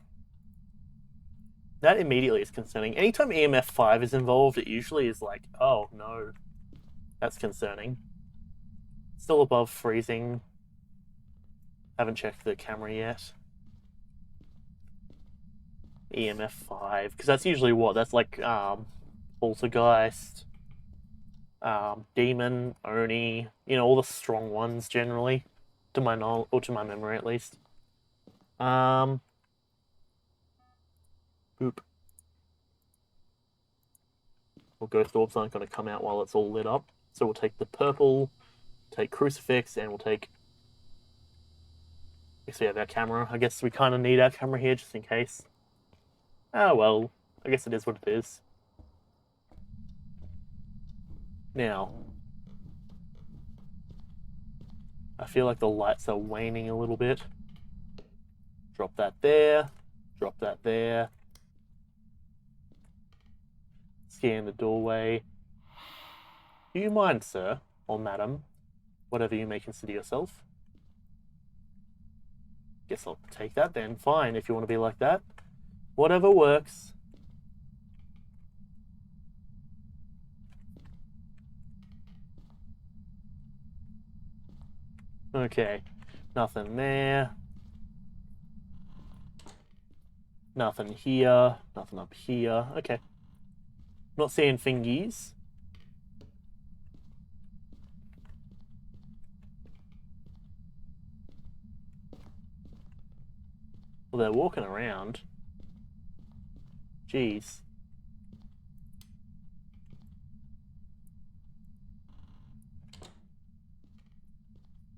Speaker 1: That immediately is concerning. Anytime EMF 5 is involved, it usually is like, oh no. That's concerning. Still above freezing. Haven't checked the camera yet. EMF 5. Because that's usually what? That's like Poltergeist, Demon, Oni, all the strong ones generally. To my knowledge, or to my memory at least. Boop. Well, ghost orbs aren't going to come out while it's all lit up. So we'll take the purple, take crucifix, and we'll take... I guess we have our camera. I guess we kind of need our camera here just in case. Ah, well, I guess it is what it is. Now, I feel like the lights are waning a little bit. Drop that there. Drop that there. Scan the doorway. Do you mind, sir, or madam, whatever you may consider yourself? Guess I'll take that then. Fine, if you want to be like that. Whatever works. Okay, nothing there. Nothing here. Nothing up here. Okay. Not seeing fingies. Well, they're walking around. Jeez.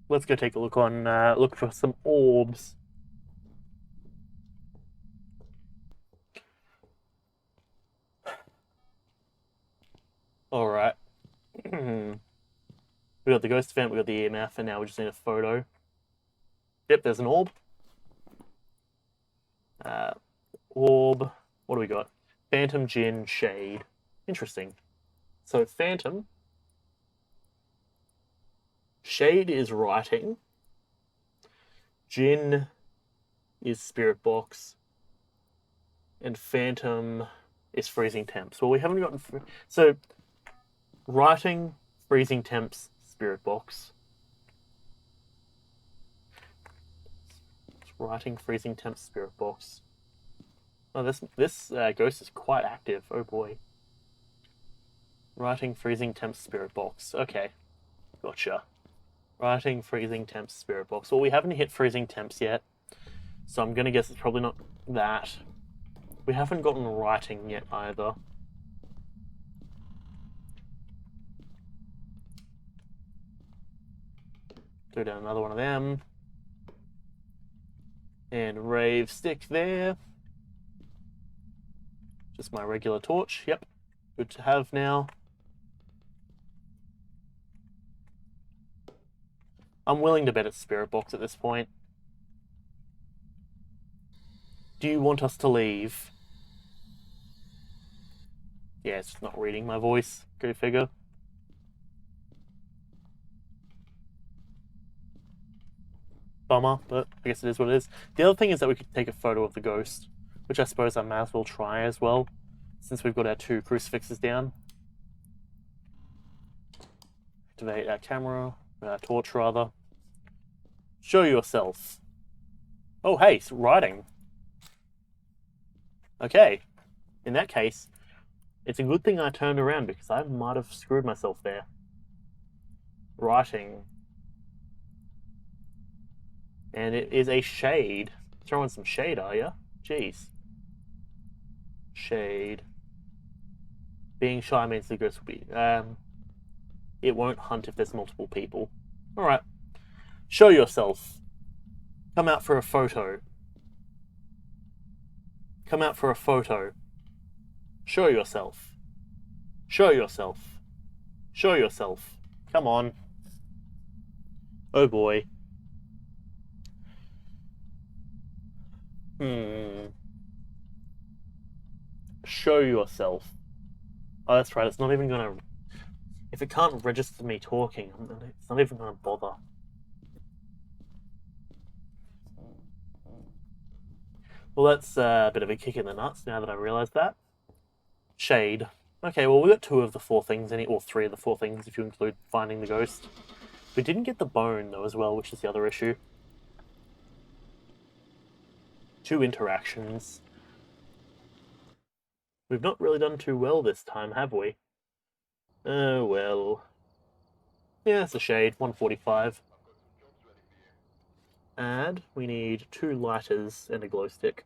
Speaker 1: Let's go take a look look for some orbs. Alright. We got the ghost event, we got the EMF, and now we just need a photo. Yep, there's an orb. Orb. What do we got? Phantom, Jinn, Shade. Interesting. So Phantom. Shade is writing. Jinn is Spirit Box. And Phantom is freezing temps. Well, we haven't gotten... So, writing, freezing temps, Spirit Box. Writing, freezing temps, Spirit Box. Oh, this ghost is quite active. Oh boy. Writing, freezing temps, Spirit Box. Okay. Gotcha. Writing, freezing temps, Spirit Box. Well, we haven't hit freezing temps yet. So I'm going to guess it's probably not that. We haven't gotten writing yet either. Throw down another one of them. And rave stick there. Just my regular torch. Yep. Good to have now. I'm willing to bet it's Spirit Box at this point. Do you want us to leave? Yeah, it's just not reading my voice. Go figure. Bummer, but I guess it is what it is. The other thing is that we could take a photo of the ghost, which I suppose I may as well try as well, since we've got our 2 crucifixes down. Activate our camera, our torch rather. Show yourself. Oh, hey, it's writing. Okay. In that case, it's a good thing I turned around because I might have screwed myself there. writing. And it is a shade. Throwing some shade, are ya? Jeez. Shade. Being shy means the ghost will be... it won't hunt if there's multiple people. Alright. Show yourself. Come out for a photo. Come out for a photo. Show yourself. Show yourself. Show yourself. Come on. Oh boy. Show yourself. Oh, that's right. It's not even gonna... If it can't register me talking, it's not even gonna bother. Well, that's a bit of a kick in the nuts now that I realise that. Shade. Okay, well, we got 2 of the 4 things, or 3 of the 4 things if you include finding the ghost. We didn't get the bone, though, as well, which is the other issue. 2 interactions. We've not really done too well this time, have we? Oh, well. Yeah, it's a shade. 145. Add. We need 2 lighters and a glow stick.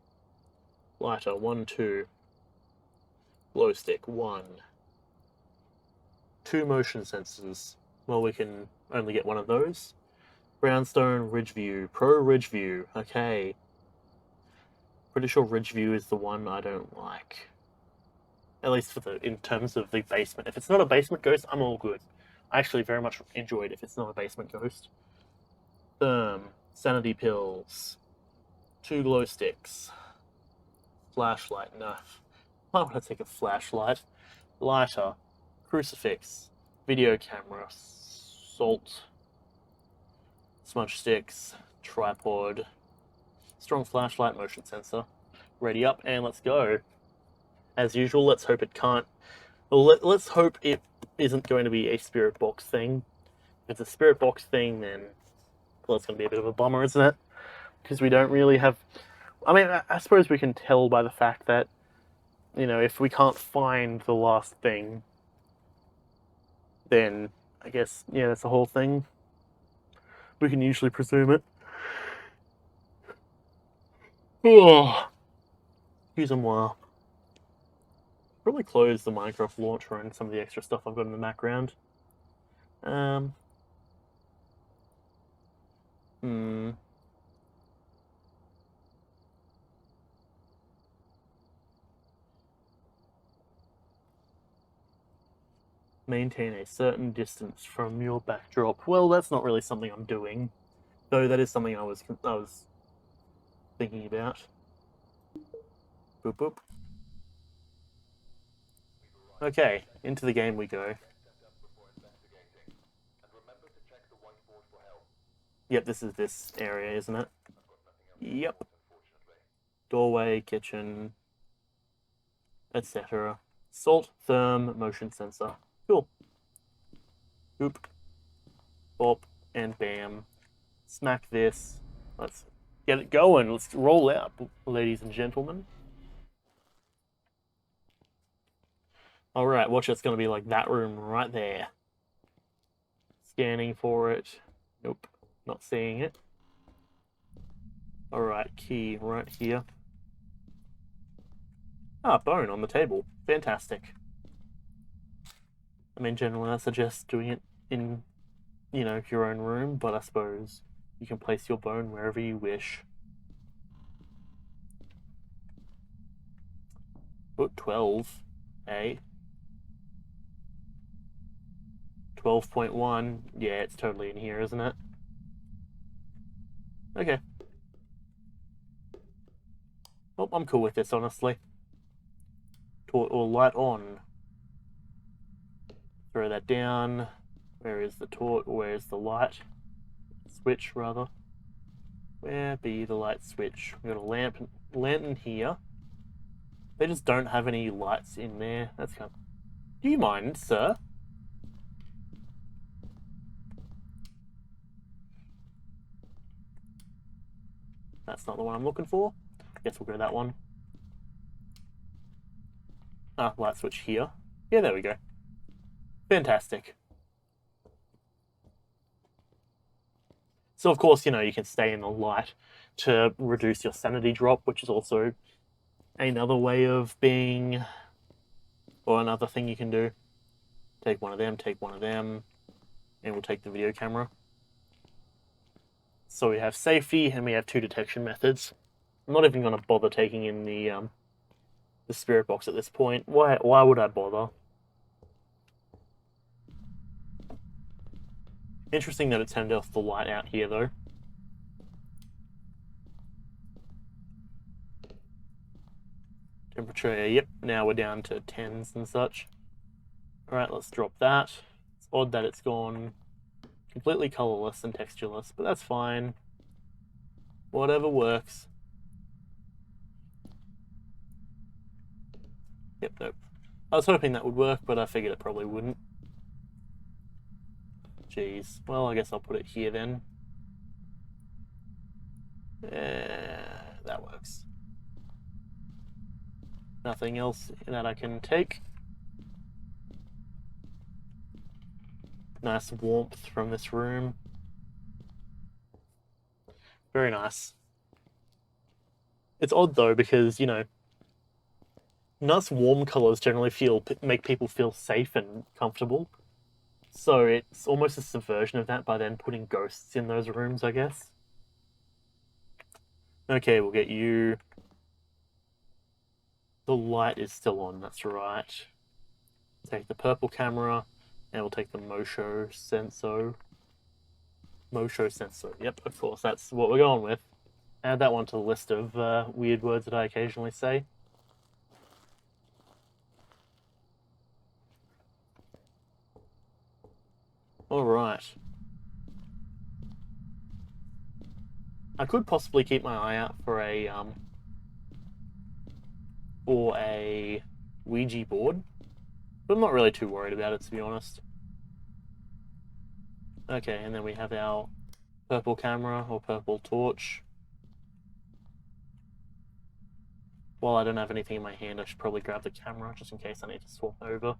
Speaker 1: Lighter, 1, 2. Glow stick, 1. 2 motion sensors. Well, we can only get 1 of those. Brownstone, Ridge View. Pro Ridge View. Okay. Pretty sure Ridge View is the one I don't like. At least in terms of the basement. If it's not a basement ghost, I'm all good. I actually very much enjoy it if it's not a basement ghost. Sanity pills. 2 glow sticks. Flashlight. No. I want to take a flashlight. Lighter. Crucifix. Video camera. Salt. Smudge sticks. Tripod. Strong flashlight. Motion sensor. Ready up and let's go. As usual, let's hope it can't... Well, let's hope it isn't going to be a spirit box thing. If it's a spirit box thing, then... Well, it's going to be a bit of a bummer, isn't it? Because we don't really have... I mean, I suppose we can tell by the fact that, you know, if we can't find the last thing, then I guess, yeah, that's the whole thing. We can usually presume it. Oh, excuse-moi. Probably close the Minecraft launcher and some of the extra stuff I've got in the background. Maintain a certain distance from your backdrop. Well, that's not really something I'm doing, though that is something I was thinking about. Boop boop. Okay, into the game we go. Yep, this is this area, isn't it? Yep. Doorway, kitchen, etc. Salt, therm, motion sensor. Cool. Boop. Bop, and bam. Smack this. Let's get it going. Let's roll out, ladies and gentlemen. Alright, watch it's going to be like that room right there. Scanning for it. Nope, not seeing it. Alright, key right here. Ah, bone on the table. Fantastic. I mean, generally I suggest doing it in, you know, your own room, but I suppose you can place your bone wherever you wish. Oh, 12. Eh? 12.1. Yeah, it's totally in here, isn't it? Okay. Oh, I'm cool with this, honestly. Torch or light on. Throw that down. Where is the torch? Where's the light? Switch, rather. Where be the light switch? We've got a lantern here. They just don't have any lights in there. That's kind of... Do you mind, sir? That's not the one I'm looking for. Guess we'll go that one. Ah, light switch here. Yeah, there we go. Fantastic. So of course, you can stay in the light to reduce your sanity drop, which is also another way of being, or another thing you can do. Take one of them, and we'll take the video camera. So we have safety and we have 2 detection methods. I'm not even going to bother taking in the spirit box at this point. Why would I bother? Interesting that it turned off the light out here though. Temperature, yep, now we're down to 10s and such. Alright, let's drop that. It's odd that it's gone completely colorless and textureless, but that's fine. Whatever works. Yep, nope. I was hoping that would work, but I figured it probably wouldn't. Jeez. Well, I guess I'll put it here then. That works. Nothing else that I can take. Nice warmth from this room. Very nice. It's odd though because, nice warm colors generally make people feel safe and comfortable. So it's almost a subversion of that by then putting ghosts in those rooms, I guess. Okay, we'll get you. The light is still on, that's right. Take the purple camera, and we'll take the Motion sensor. Yep, of course, that's what we're going with. Add that one to the list of weird words that I occasionally say. Alright. I could possibly keep my eye out for a Ouija board, but I'm not really too worried about it, to be honest. Okay, and then we have our purple camera or purple torch. While I don't have anything in my hand, I should probably grab the camera just in case I need to swap over.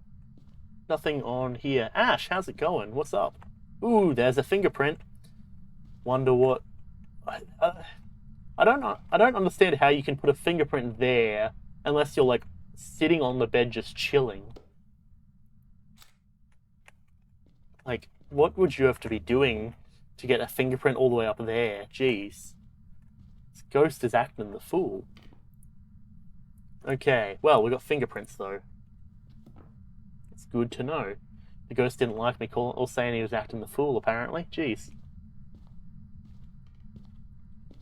Speaker 1: Nothing on here. Ash, how's it going? What's up? Ooh, there's a fingerprint. Wonder what... I don't understand how you can put a fingerprint there unless you're, sitting on the bed just chilling. What would you have to be doing to get a fingerprint all the way up there? Jeez. This ghost is acting the fool. Okay, well, we got fingerprints, though. It's good to know. The ghost didn't like me saying he was acting the fool, apparently. Jeez.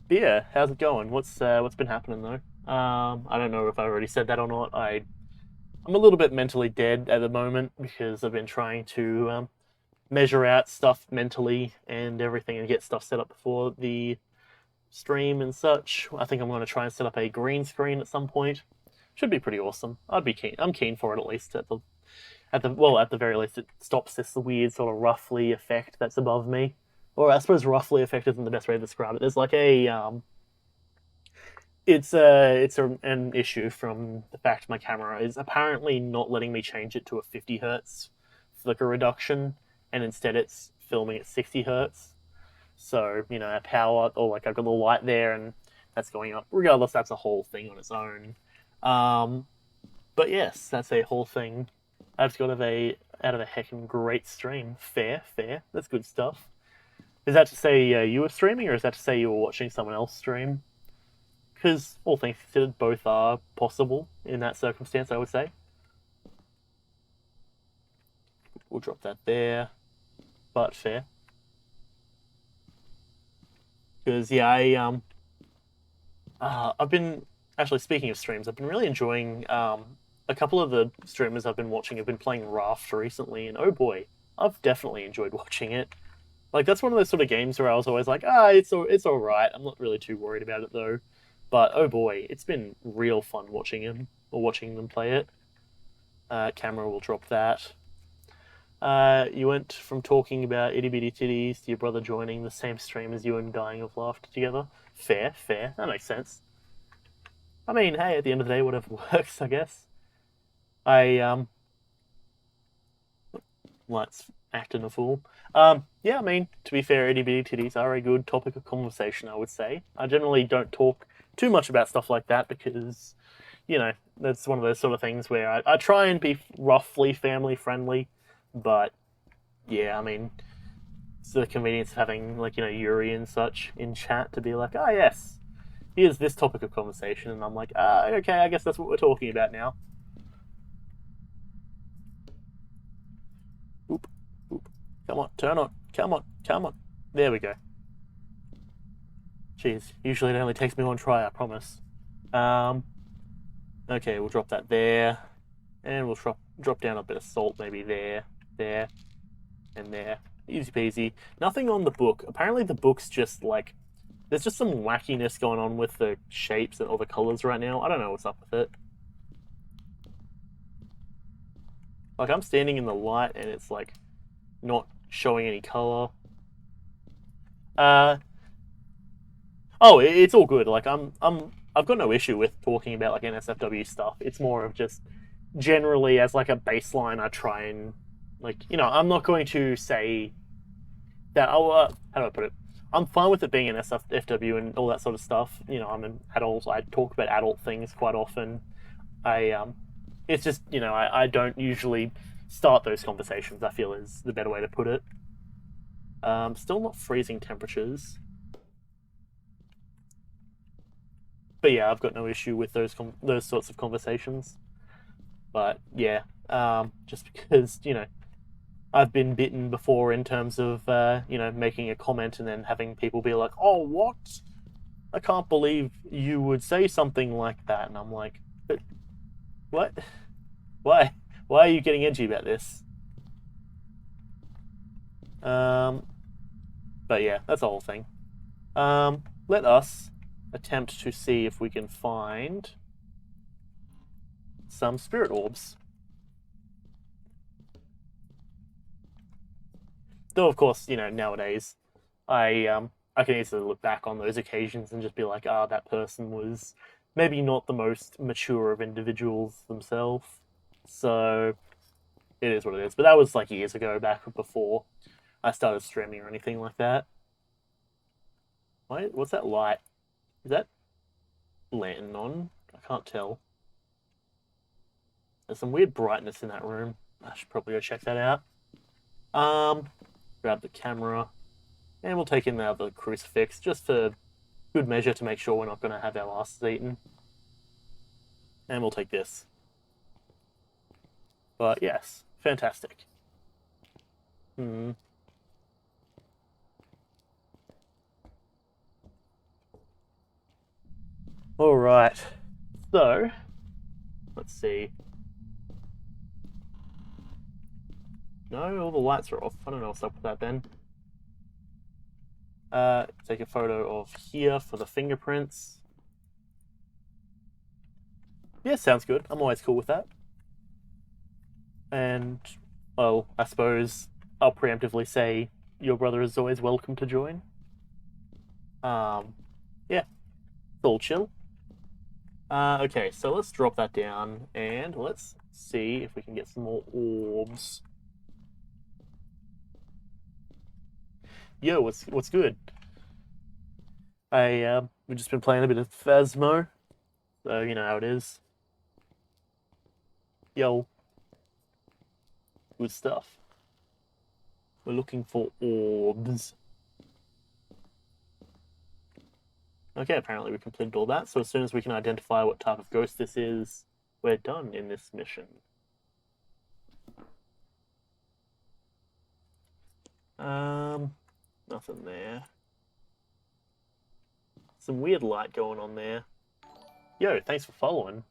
Speaker 1: But yeah, how's it going? What's been happening, though? I don't know if I already said that or not. I'm a little bit mentally dead at the moment because I've been trying to measure out stuff mentally and everything and get stuff set up before the stream and such. I think I'm going to try and set up a green screen at some point. Should be pretty awesome. I'd be keen. I'm keen for it at least. At the very least, it stops this weird sort of ruffly effect that's above me. Or I suppose roughly effect isn't the best way to describe it. There's an issue from the fact my camera is apparently not letting me change it to a 50 hertz flicker reduction, and instead it's filming at 60 hertz. So, a power, or I've got the light there and that's going up. Regardless, that's a whole thing on its own. But yes, that's a whole thing. I've got out of a heckin' great stream. Fair. That's good stuff. Is that to say you were streaming, or is that to say you were watching someone else stream? Because all things considered, both are possible in that circumstance, I would say. We'll drop that there, but fair. Because yeah, I've been actually, speaking of streams, I've been really enjoying a couple of the streamers I've been watching have been playing Raft recently, and oh boy, I've definitely enjoyed watching it. That's one of those sort of games where I was always like, it's all right. I'm not really too worried about it though. But oh boy, it's been real fun watching them play it. Camera will drop that. You went from talking about itty bitty titties to your brother joining the same stream as you and dying of laughter together. Fair. That makes sense. I mean, hey, at the end of the day, whatever works, I guess. Light's acting a fool. Yeah, I mean, to be fair, itty bitty titties are a good topic of conversation, I would say. I generally don't talk too much about stuff like that because, you know, that's one of those sort of things where I try and be roughly family friendly, but yeah, I mean, it's the convenience of having, like, Yuri and such in chat to be like, ah, yes, here's this topic of conversation, and I'm like, ah, okay, I guess that's what we're talking about now. Oop, oop. Come on, turn on. Come on, come on. There we go. Jeez, usually it only takes me one try, I promise. Okay, we'll drop that there. And we'll drop down a bit of salt, maybe there, and there. Easy peasy. Nothing on the book. Apparently the book's just like... There's just some wackiness going on with the shapes and all the colors right now. I don't know what's up with it. Like, I'm standing in the light and it's like not showing any color. Oh, it's all good. Like, I've got no issue with talking about like NSFW stuff. It's more of just generally as like a baseline. I try and I'm not going to say that. Oh, how do I put it? I'm fine with it being an SFW and all that sort of stuff. I'm an adult. I talk about adult things quite often. It's just I don't usually start those conversations. I feel is the better way to put it. Still not freezing temperatures. But yeah, I've got no issue with those sorts of conversations. But yeah, just because I've been bitten before in terms of making a comment and then having people be like, "Oh, what? I can't believe you would say something like that," and I'm like, "But what? Why? Why are you getting edgy about this?" But yeah, that's the whole thing. Let us attempt to see if we can find some spirit orbs. Though, of course, nowadays, I can easily look back on those occasions and just be like, ah, that person was maybe not the most mature of individuals themselves. So it is what it is. But that was like years ago, back before I started streaming or anything like that. What's that light? Is that lantern on? I can't tell. There's some weird brightness in that room. I should probably go check that out. Grab the camera, and we'll take in the other crucifix just for good measure to make sure we're not going to have our asses eaten. And we'll take this. But yes, fantastic. All right. So, let's see. No, all the lights are off. I don't know what's up with that then. Take a photo of here for the fingerprints. Yeah, sounds good. I'm always cool with that. And, well, I suppose I'll preemptively say your brother is always welcome to join. Yeah, it's all chill. Okay, so let's drop that down and let's see if we can get some more orbs. Yo, what's good? We've just been playing a bit of Phasmo, so you know how it is. Yo, good stuff. We're looking for orbs. Okay, apparently we completed all that, so as soon as we can identify what type of ghost this is, we're done in this mission. Nothing there. Some weird light going on there. Yo, thanks for following.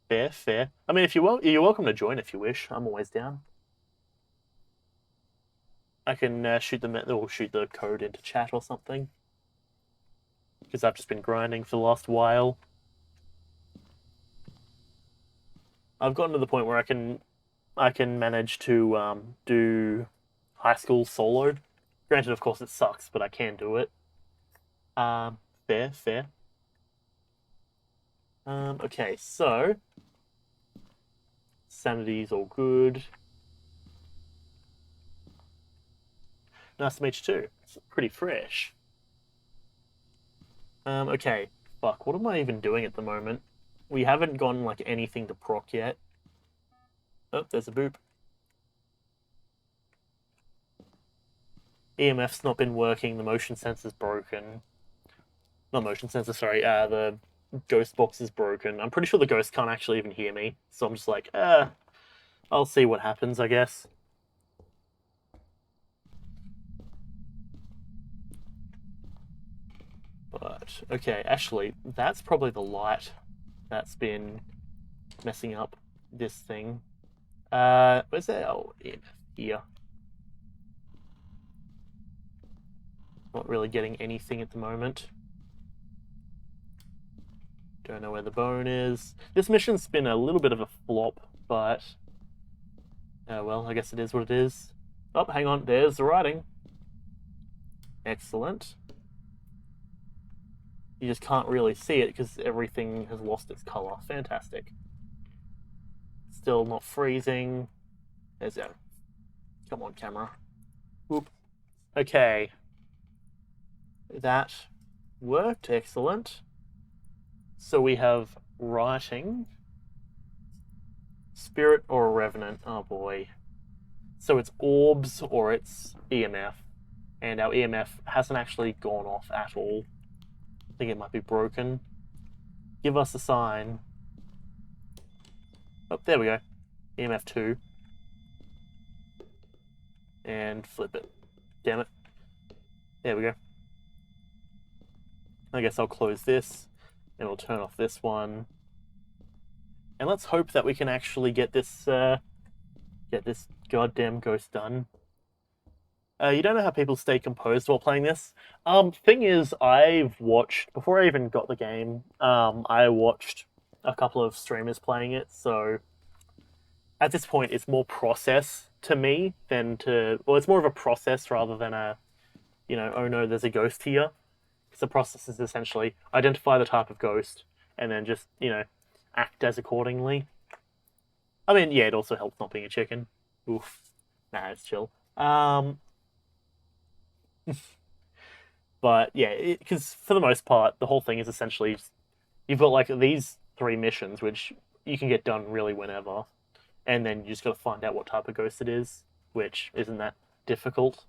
Speaker 1: Fair, fair. I mean, if you're welcome to join if you wish. I'm always down. I can shoot the code into chat or something. Because I've just been grinding for the last while. I've gotten to the point where I can manage to do high school solo. Granted, of course, it sucks, but I can do it. Fair, fair. Okay, so sanity's all good. Nice to meet you too. It's pretty fresh. Okay. Fuck, what am I even doing at the moment? We haven't gotten, like, anything to proc yet. Oh, there's a boop. EMF's not been working, the motion sensor's broken. Not motion sensor, sorry, the ghost box is broken. I'm pretty sure the ghost can't actually even hear me, so I'm just like, I'll see what happens, I guess. But, okay, actually, that's probably the light that's been messing up this thing. Where's that? Oh, here. Not really getting anything at the moment. Don't know where the bone is. This mission's been a little bit of a flop, but... Oh, well, I guess it is what it is. Oh, hang on, there's the writing. Excellent. You just can't really see it because everything has lost its color. Fantastic. Still not freezing. There's that. Come on, camera. Whoop. Okay. That worked. Excellent. So we have writing, spirit, or a revenant. Oh boy. So it's orbs or it's EMF. And our EMF hasn't actually gone off at all. I think it might be broken. Give us a sign. Oh, there we go. EMF 2. And flip it. Damn it. There we go. I guess I'll close this. And we'll turn off this one. And let's hope that we can actually get this goddamn ghost done. You don't know how people stay composed while playing this? Thing is, I've watched, before I even got the game, I watched a couple of streamers playing it, so at this point it's more process to me than to, well, it's more of a process rather than a, oh no, there's a ghost here. Because the process is essentially identify the type of ghost and then just, act as accordingly. I mean, yeah, it also helps not being a chicken. Oof. Nah, it's chill. But yeah, because for the most part, the whole thing is essentially you've got like these 3 missions, which you can get done really whenever, and then you just got to find out what type of ghost it is, which isn't that difficult.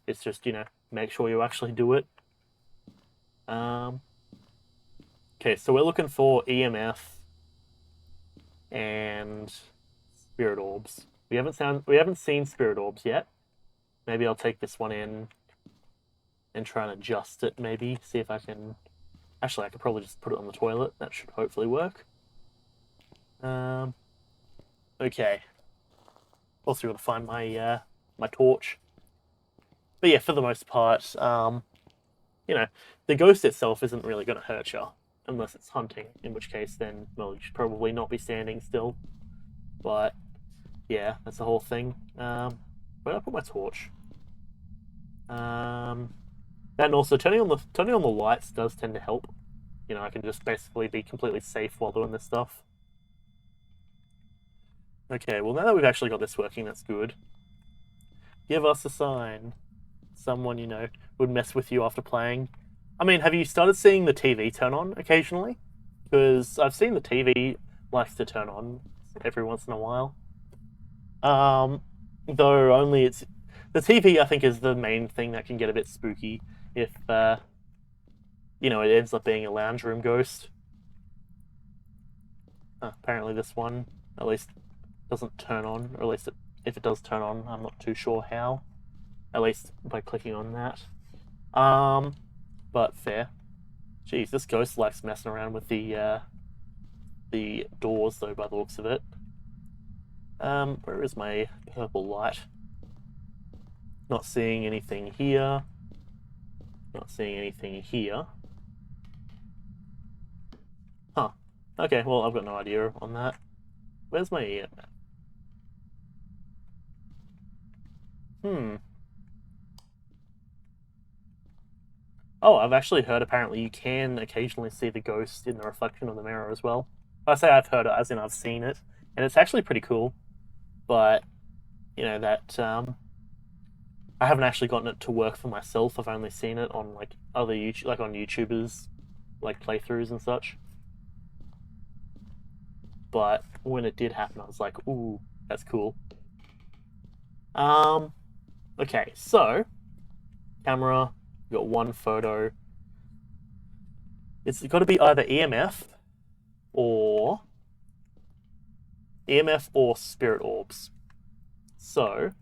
Speaker 1: It's just make sure you actually do it. Okay, so we're looking for EMF and spirit orbs. We haven't seen spirit orbs yet. Maybe I'll take this one in and try and adjust it, maybe. See if I can... Actually, I could probably just put it on the toilet. That should hopefully work. Okay. Also got to find my my torch. But yeah, for the most part, the ghost itself isn't really going to hurt you. Unless it's hunting, in which case then, well, you should probably not be standing still. But, yeah, that's the whole thing. Where did I put my torch? And also turning on the lights does tend to help. I can just basically be completely safe while doing this stuff. Okay, well now that we've actually got this working, that's good. Give us a sign. Someone, would mess with you after playing. I mean, have you started seeing the TV turn on occasionally? Because I've seen the TV likes to turn on every once in a while. Though only it's... The TV, I think, is the main thing that can get a bit spooky if, it ends up being a lounge room ghost. Apparently this one, at least, doesn't turn on, or at least if it does turn on, I'm not too sure how. At least by clicking on that. But fair. Jeez, this ghost likes messing around with the doors, though, by the looks of it. Where is my purple light? Not seeing anything here. Not seeing anything here. Huh. Okay, well, I've got no idea on that. Where's my... Oh, I've actually heard apparently you can occasionally see the ghost in the reflection of the mirror as well. I say I've heard it as in I've seen it, and it's actually pretty cool. But, that, I haven't actually gotten it to work for myself. I've only seen it on like other YouTube, like on YouTubers, like playthroughs and such. But when it did happen, I was like, "Ooh, that's cool." Okay, so camera, we got one photo. It's got to be either or EMF or spirit orbs. So,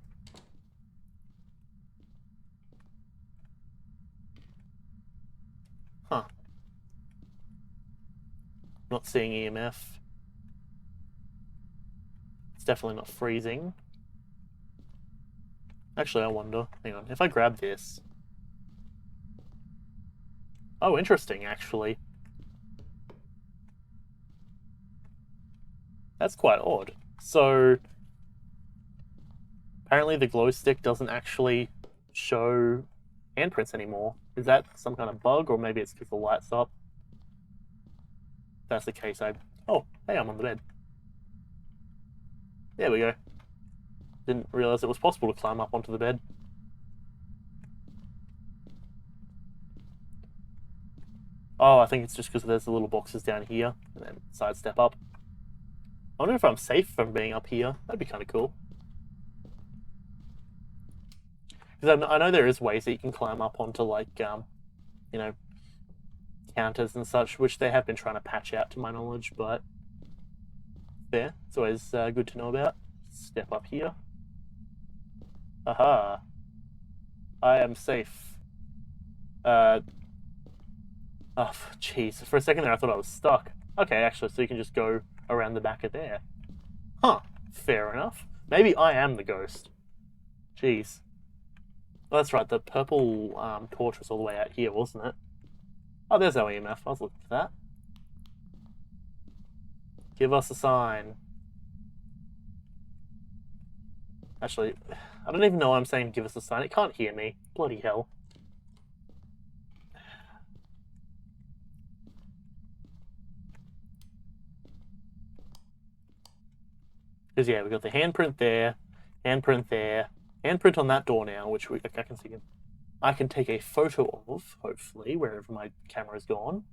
Speaker 1: not seeing EMF. It's definitely not freezing. Actually, I wonder. Hang on, if I grab this. Oh, interesting, actually. That's quite odd. So, apparently the glow stick doesn't actually show handprints anymore. Is that some kind of bug, or maybe it's because the light's up? If that's the case, Oh, hey, I'm on the bed. There we go. Didn't realize it was possible to climb up onto the bed. Oh, I think it's just because there's the little boxes down here, and then sidestep up. I wonder if I'm safe from being up here. That'd be kind of cool. Because I know there is ways that you can climb up onto, like, you know, counters and such, which they have been trying to patch out, to my knowledge, but there. It's always good to know about. Step up here. Aha. I am safe. Oh, jeez. For a second there, I thought I was stuck. Okay, actually, so you can just go around the back of there. Huh. Fair enough. Maybe I am the ghost. Jeez. Oh, that's right. The purple torch was all the way out here, wasn't it? Oh, there's our EMF. I was looking for that. Give us a sign. Actually, I don't even know why I'm saying give us a sign. It can't hear me. Bloody hell. Because, yeah, we've got the handprint there, handprint on that door now, which I can see. I can take a photo of, hopefully, wherever my camera's gone.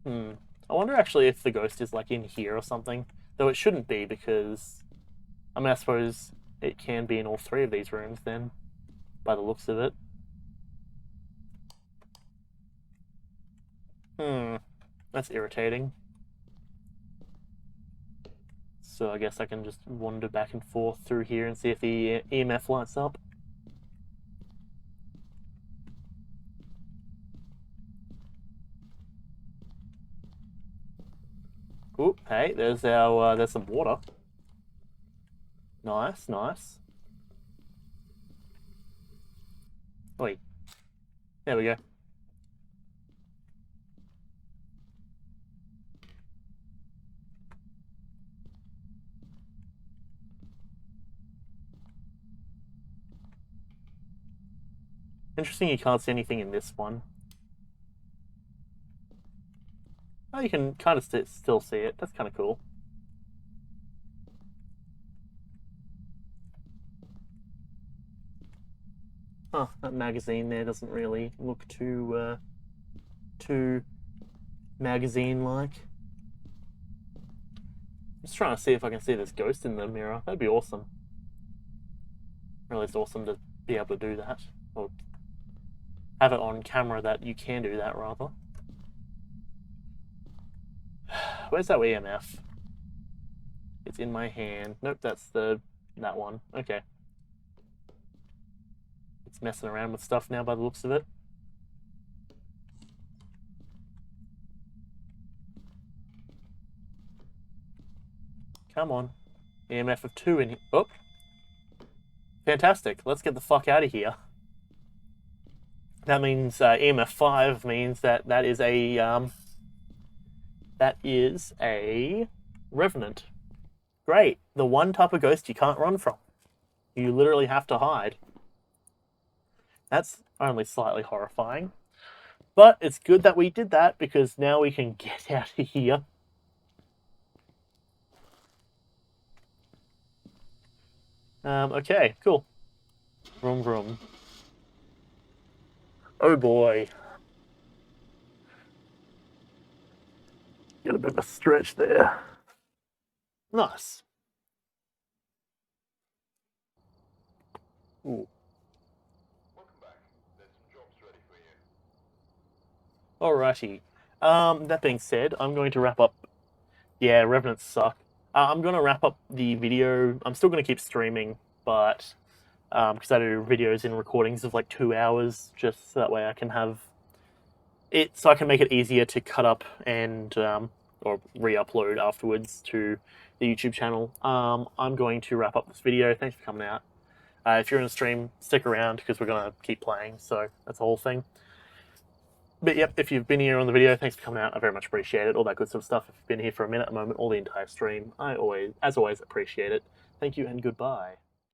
Speaker 1: I wonder actually if the ghost is like in here or something. Though it shouldn't be because, I mean, I suppose it can be in all three of these rooms then, by the looks of it. That's irritating. So I guess I can just wander back and forth through here and see if the EMF lights up. Oop, hey, there's some water. Nice, nice. Wait. There we go. Interesting you can't see anything in this one. Oh, you can kind of still see it. That's kind of cool. Huh, that magazine there doesn't really look too magazine-like. I'm just trying to see if I can see this ghost in the mirror. That'd be awesome. Really, it's awesome to be able to do that. Or have it on camera that you can do that, rather. Where's that EMF? It's in my hand. Nope, that's that one. Okay. It's messing around with stuff now by the looks of it. Come on. EMF of 2 in here. Oh. Fantastic. Let's get the fuck out of here. That means EMF 5 means that is a revenant. Great. The one type of ghost you can't run from. You literally have to hide. That's only slightly horrifying. But it's good that we did that because now we can get out of here. Okay, cool. Vroom vroom. Oh boy. Get a bit of a stretch there. Nice. Ooh.
Speaker 2: Welcome back. There's some jobs ready for you.
Speaker 1: Alrighty. That being said, I'm going to wrap up. Yeah, Revenants suck. I'm going to wrap up the video. I'm still going to keep streaming, but because I do videos in recordings of like 2 hours, just so that way I can have it, so I can make it easier to cut up and or re-upload afterwards to the YouTube channel. I'm going to wrap up this video. Thanks for coming out. If you're in a stream, stick around because we're going to keep playing, so that's the whole thing. But yep, if you've been here on the video, thanks for coming out. I very much appreciate it. All that good sort of stuff. If you've been here for a minute, a moment, or the entire stream, I always, as always, appreciate it. Thank you and goodbye.